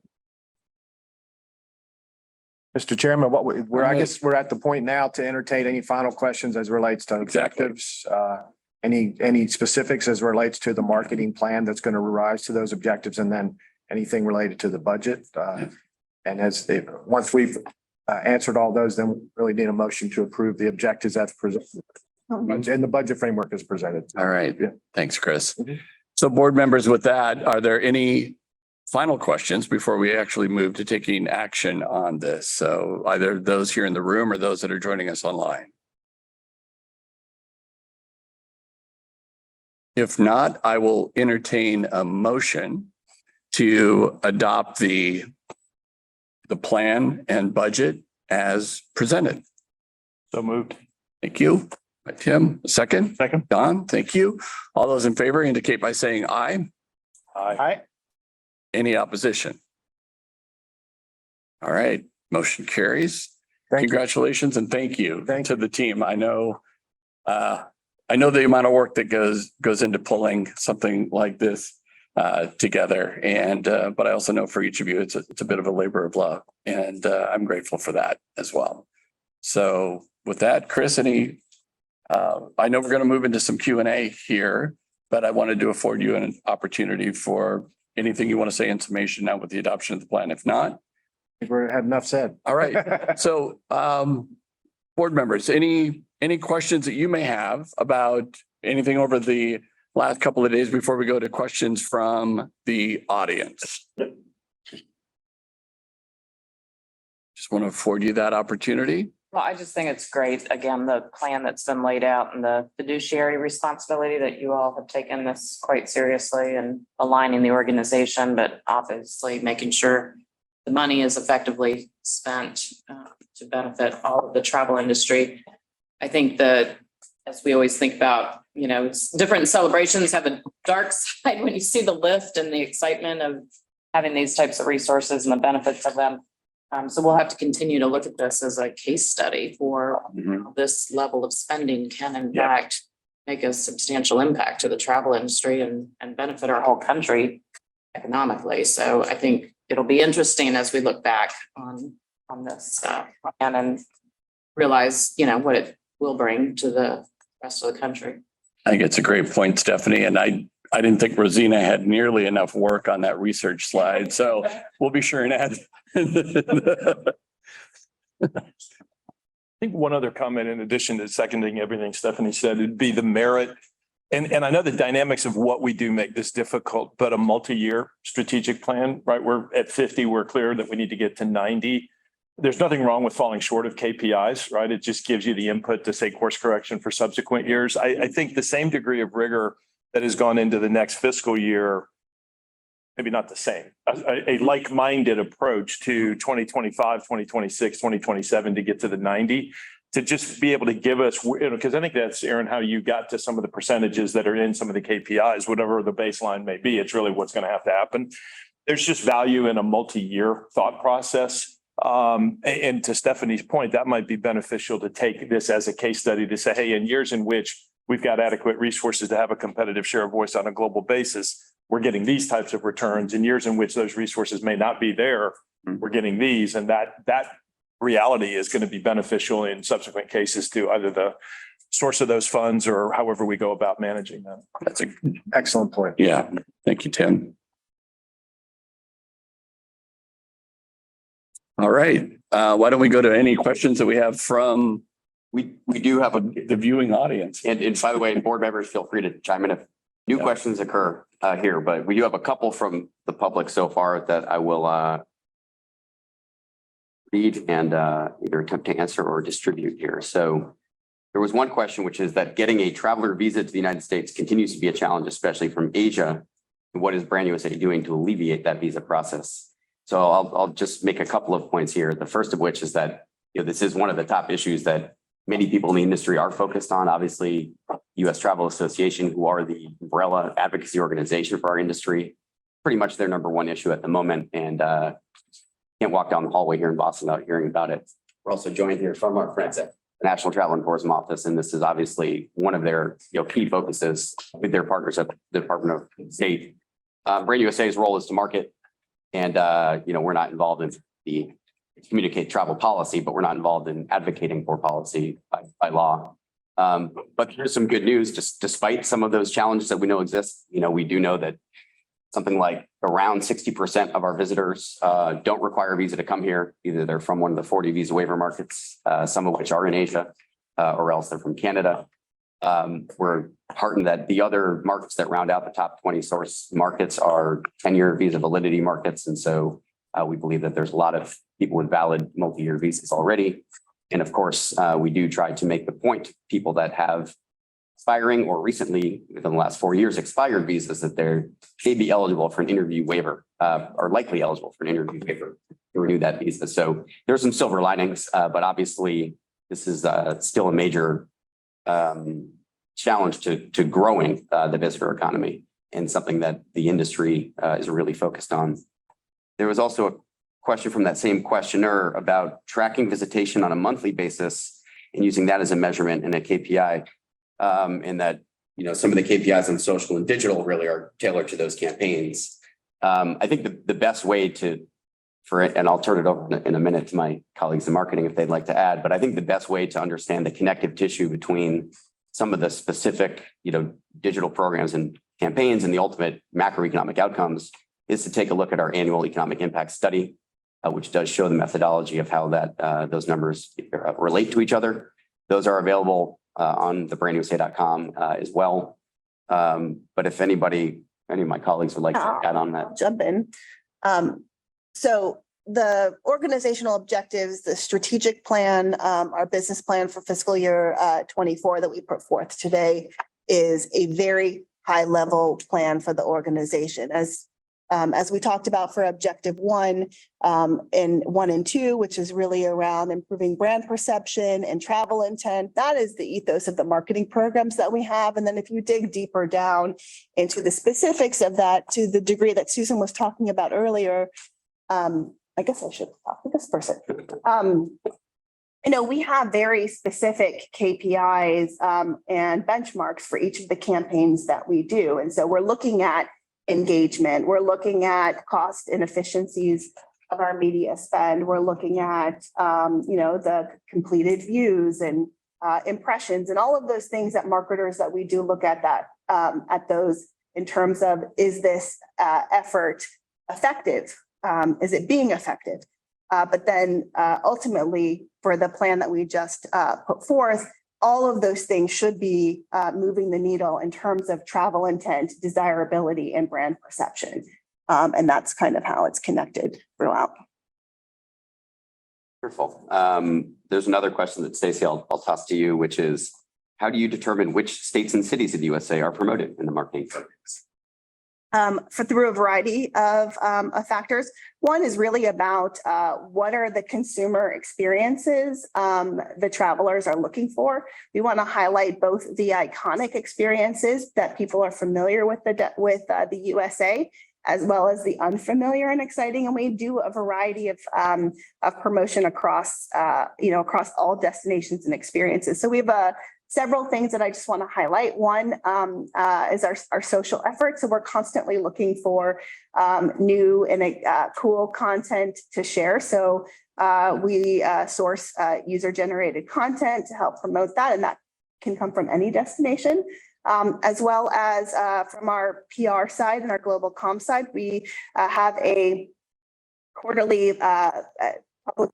Mr. Chairman, I guess we're at the point now to entertain any final questions as relates to objectives. Any specifics as relates to the marketing plan that's going to rise to those objectives, and then anything related to the budget. And once we've answered all those, then we really need a motion to approve the objectives as presented. And the budget framework is presented. All right. Yeah. Thanks, Chris. So board members, with that, are there any final questions before we actually move to taking action on this? So either those here in the room or those that are joining us online. If not, I will entertain a motion to adopt the plan and budget as presented. So moved. Thank you. Tim, second. Second. Don, thank you. All those in favor indicate by saying aye. Aye. Any opposition? All right, motion carries. Thank you. Congratulations and thank you Thank to the team. I know the amount of work that goes into pulling something like this together. And but I also know for each of you, it's a bit of a labor of love, and I'm grateful for that as well. So with that, Chris, I know we're going to move into some Q&A here, but I wanted to afford you an opportunity for anything you want to say in summation now with the adoption of the plan. If not, We've had enough said. all right. So board members, any questions that you may have about anything over the last couple of days before we go to questions from the audience? Just want to afford you that opportunity. Well, I just think it's great. Again, the plan that's been laid out and the fiduciary responsibility that you all have taken this quite seriously and aligning the organization, but obviously making sure the money is effectively spent to benefit all of the travel industry. I think that as we always think about, different celebrations have a dark side when you see the lift and the excitement of having these types of resources and the benefits of them. So we'll have to continue to look at this as a case study for how this level of spending can in fact make a substantial impact to the travel industry and benefit our whole country economically. So I think it'll be interesting as we look back on this plan and realize, what it will bring to the rest of the country. I think it's a great point, Stephanie. And I didn't think Rosina had nearly enough work on that research slide. So we'll be sure and add. think one other comment in addition to seconding everything Stephanie said, it'd be the merit. And I know the dynamics of what we do make this difficult, but a multi-year strategic plan, right? We're at 50, we're clear that we need to get to 90. There's nothing wrong with falling short of KPIs, right? It just gives you the input to say course correction for subsequent years. I think the same degree of rigor that has gone into the next fiscal year, maybe not the same, a like-minded approach to 2025, 2026, 2027 to get to the 90, to just be able to give us, because I think that's, Aaron, how you got to some of the percentages that are in some of the KPIs, whatever the baseline may be. It's really what's going to have to happen. There's just value in a multi-year thought process. And to Stephanie's point, that might be beneficial to take this as a case study to say, hey, in years in which we've got adequate resources to have a competitive share of voice on a global basis, we're getting these types of returns. In years in which those resources may not be there, we're getting these. And that reality is going to be beneficial in subsequent cases to either the source of those funds or however we go about managing them. That's a, Excellent point. yeah. Thank you, Tim. All right. Why don't we go to any questions that we have from We do have the viewing audience? and by the way, board members, feel free to chime in if new questions occur here, but we do have a couple from the public so far that I will read and either attempt to answer or distribute here. So there was one question, which is that getting a traveler visa to the United States continues to be a challenge, especially from Asia. What is Brand USA doing to alleviate that visa process? So I'll just make a couple of points here. The first of which is that, this is one of the top issues that many people in the industry are focused on. Obviously, U.S. Travel Association, who are the umbrella advocacy organization for our industry, pretty much their number one issue at the moment. And can't walk down the hallway here in Boston without hearing about it. We're also joined here from our friends at the National Travel and Tourism Office, and this is obviously one of their key focuses with their partners at the Department of State. Brand USA's role is to market, and we're not involved in the communicate travel policy, but we're not involved in advocating for policy by law. But here's some good news. Just despite some of those challenges that we know exist, we do know that something like around 60% of our visitors don't require a visa to come here. Either they're from one of the 40 visa waiver markets, some of which are in Asia, or else they're from Canada. We're heartened that the other markets that round out the top 20 source markets are 10-year visa validity markets. And so we believe that there's a lot of people with valid multi-year visas already. And of course, we do try to make the point to people that have expiring or recently within the last 4 years expired visas that they be eligible for an interview waiver, or likely eligible for an interview waiver to renew that visa. So there's some silver linings, but obviously this is still a major challenge to growing the visitor economy and something that the industry is really focused on. There was also a question from that same questioner about tracking visitation on a monthly basis and using that as a measurement and a KPI. And that, some of the KPIs on social and digital really are tailored to those campaigns. I think the best way and I'll turn it over in a minute to my colleagues in marketing if they'd like to add, but I think the best way to understand the connective tissue between some of the specific, digital programs and campaigns and the ultimate macroeconomic outcomes is to take a look at our annual economic impact study, which does show the methodology of how those numbers relate to each other. Those are available on the brandusa.com as well. But if any of my colleagues would like to add on that. I'll jump in. So the organizational objectives, the strategic plan, our business plan for fiscal year 24 that we put forth today is a very high level plan for the organization. As we talked about for objective 1 and 1 and 2, which is really around improving brand perception and travel intent. That is the ethos of the marketing programs that we have. And then if you dig deeper down into the specifics of that, to the degree that Susan was talking about earlier, I guess I should talk to this person. We have very specific KPIs and benchmarks for each of the campaigns that we do. And so we're looking at engagement. We're looking at cost inefficiencies of our media spend. We're looking at, the completed views and impressions and all of those things that marketers that we do look at at those in terms of, is this effort effective? Is it being effective? But then ultimately, for the plan that we just put forth, all of those things should be moving the needle in terms of travel intent, desirability, and brand perception. And that's kind of how it's connected throughout. Wonderful. There's another question that Stacey, I'll toss to you, which is, how do you determine which states and cities in the USA are promoted in the marketing programs? Through a variety of factors. One is really about what are the consumer experiences the travelers are looking for. We want to highlight both the iconic experiences that people are familiar with the USA, as well as the unfamiliar and exciting. And we do a variety of promotion across across all destinations and experiences. So we have several things that I just want to highlight. One is our social efforts. So we're constantly looking for new and cool content to share. So we source user-generated content to help promote that, and that can come from any destination. As well as from our PR side and our global comm side, we have a quarterly public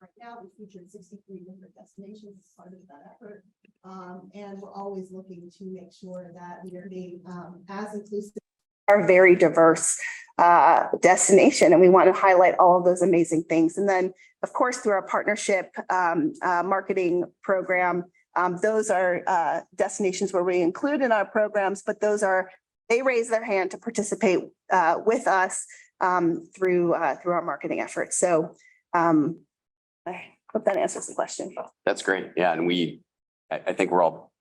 right now. We featured 63 different destinations as part of that effort. And we're always looking to make sure that we are being as inclusive. Our very diverse destination, and we want to highlight all of those amazing things. And then, of course, through our partnership marketing program, those are destinations where we include in our programs, but they raise their hand to participate with us through our marketing efforts. So I hope that answers the question. That's great. Yeah. And I think we're all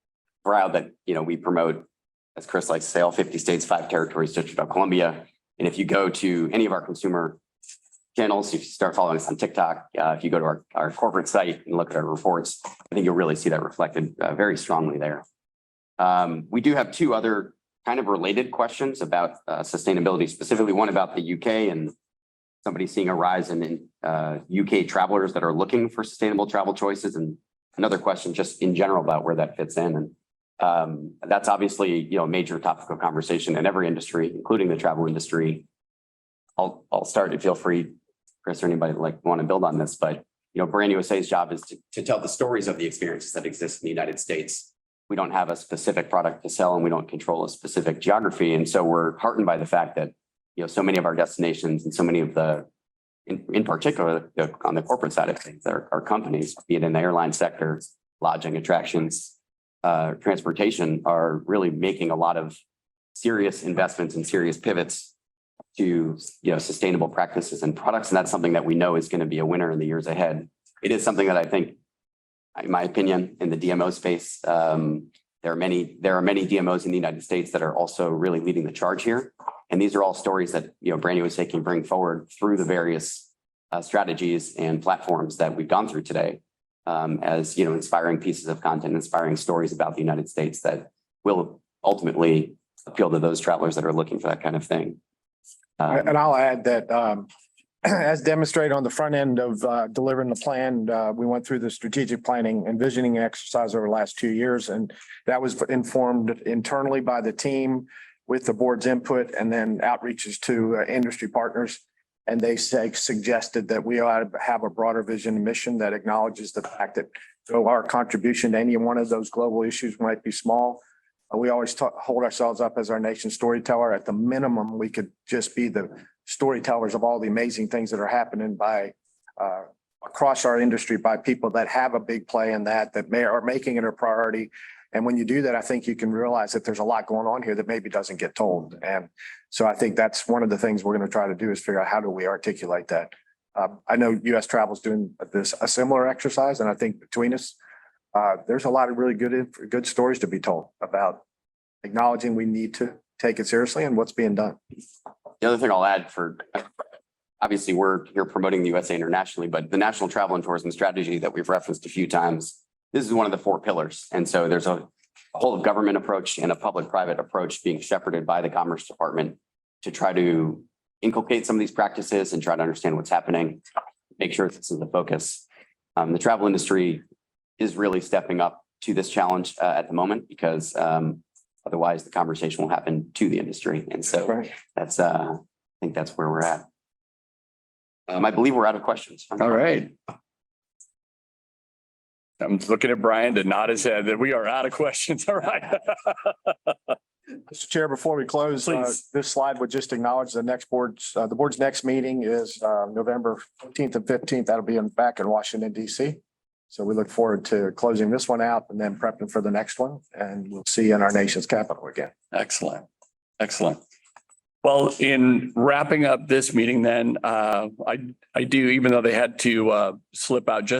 proud that, we promote, as Chris likes to say, all 50 states, 5 territories, District of Columbia. And if you go to any of our consumer channels, if you start following us on TikTok, if you go to our corporate site and look at our reports, I think you'll really see that reflected very strongly there. We do have 2 other kind of related questions about sustainability, specifically one about the UK and somebody seeing a rise in UK travelers that are looking for sustainable travel choices, and another question just in general about where that fits in. And that's obviously, a major topic of conversation in every industry, including the travel industry. I'll start, and feel free, Chris, or anybody want to build on this, but Brand USA's job is to tell the stories of the experiences that exist in the United States. We don't have a specific product to sell, and we don't control a specific geography. And so we're heartened by the fact that, so many of our destinations and so many of in particular, on the corporate side of things, our companies, be it in the airline sector, lodging, attractions, transportation, are really making a lot of serious investments and serious pivots to, sustainable practices and products. And that's something that we know is going to be a winner in the years ahead. It is something that I think, in my opinion, in the DMO space, there are many DMOs in the United States that are also really leading the charge here. And these are all stories that, Brand USA can bring forward through the various strategies and platforms that we've gone through today, as, inspiring pieces of content, inspiring stories about the United States that will ultimately appeal to those travelers that are looking for that kind of thing. And I'll add that as demonstrated on the front end of delivering the plan, we went through the strategic planning and visioning exercise over the last 2 years, and that was informed internally by the team with the board's input, and then outreaches to industry partners. And they suggested that we ought to have a broader vision and mission that acknowledges the fact that though our contribution to any one of those global issues might be small, we always hold ourselves up as our nation's storyteller. At the minimum, we could just be the storytellers of all the amazing things that are happening across our industry by people that have a big play in that are making it a priority. And when you do that, I think you can realize that there's a lot going on here that maybe doesn't get told. And so I think that's one of the things we're going to try to do, is figure out how do we articulate that. I know US Travel is doing a similar exercise, and I think between us, there's a lot of really good stories to be told about acknowledging we need to take it seriously and what's being done. The other thing I'll add obviously, we're here promoting the USA internationally, but the National Travel and Tourism Strategy that we've referenced a few times, this is one of the 4 pillars. And so there's a whole government approach and a public-private approach being shepherded by the Commerce Department to try to inculcate some of these practices and try to understand what's happening, make sure this is the focus. The travel industry is really stepping up to this challenge at the moment because otherwise the conversation will happen to the industry. And so that's, I think that's where we're at. I believe we're out of questions. All right. I'm looking at Brian to nod his head that we are out of questions. All right. Mr. Chair, before we close, Please. this slide would just acknowledge the board's next meeting is November 14th and 15th. That'll be back in Washington, DC. So we look forward to closing this one out and then prepping for the next one. And we'll see you in our nation's capital again. Excellent. Excellent. Well, in wrapping up this meeting, then I do, even though they had to slip out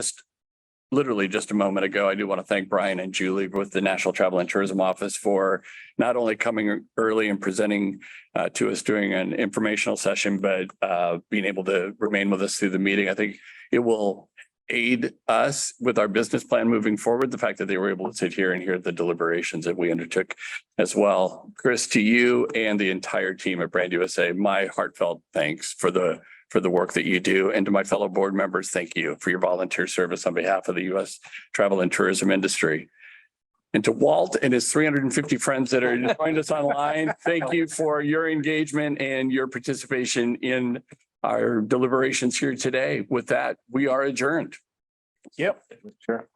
literally just a moment ago, I do want to thank Brian and Julie with the National Travel and Tourism Office for not only coming early and presenting to us during an informational session, but being able to remain with us through the meeting. I think it will aid us with our business plan moving forward. The fact that they were able to sit here and hear the deliberations that we undertook as well. Chris, to you and the entire team at Brand USA, my heartfelt thanks for the work that you do. And to my fellow board members, thank you for your volunteer service on behalf of the U.S. travel and tourism industry. And to Walt and his 350 friends that are joined us online, thank you for your engagement and your participation in our deliberations here today. With that, we are adjourned. Yep. Sure.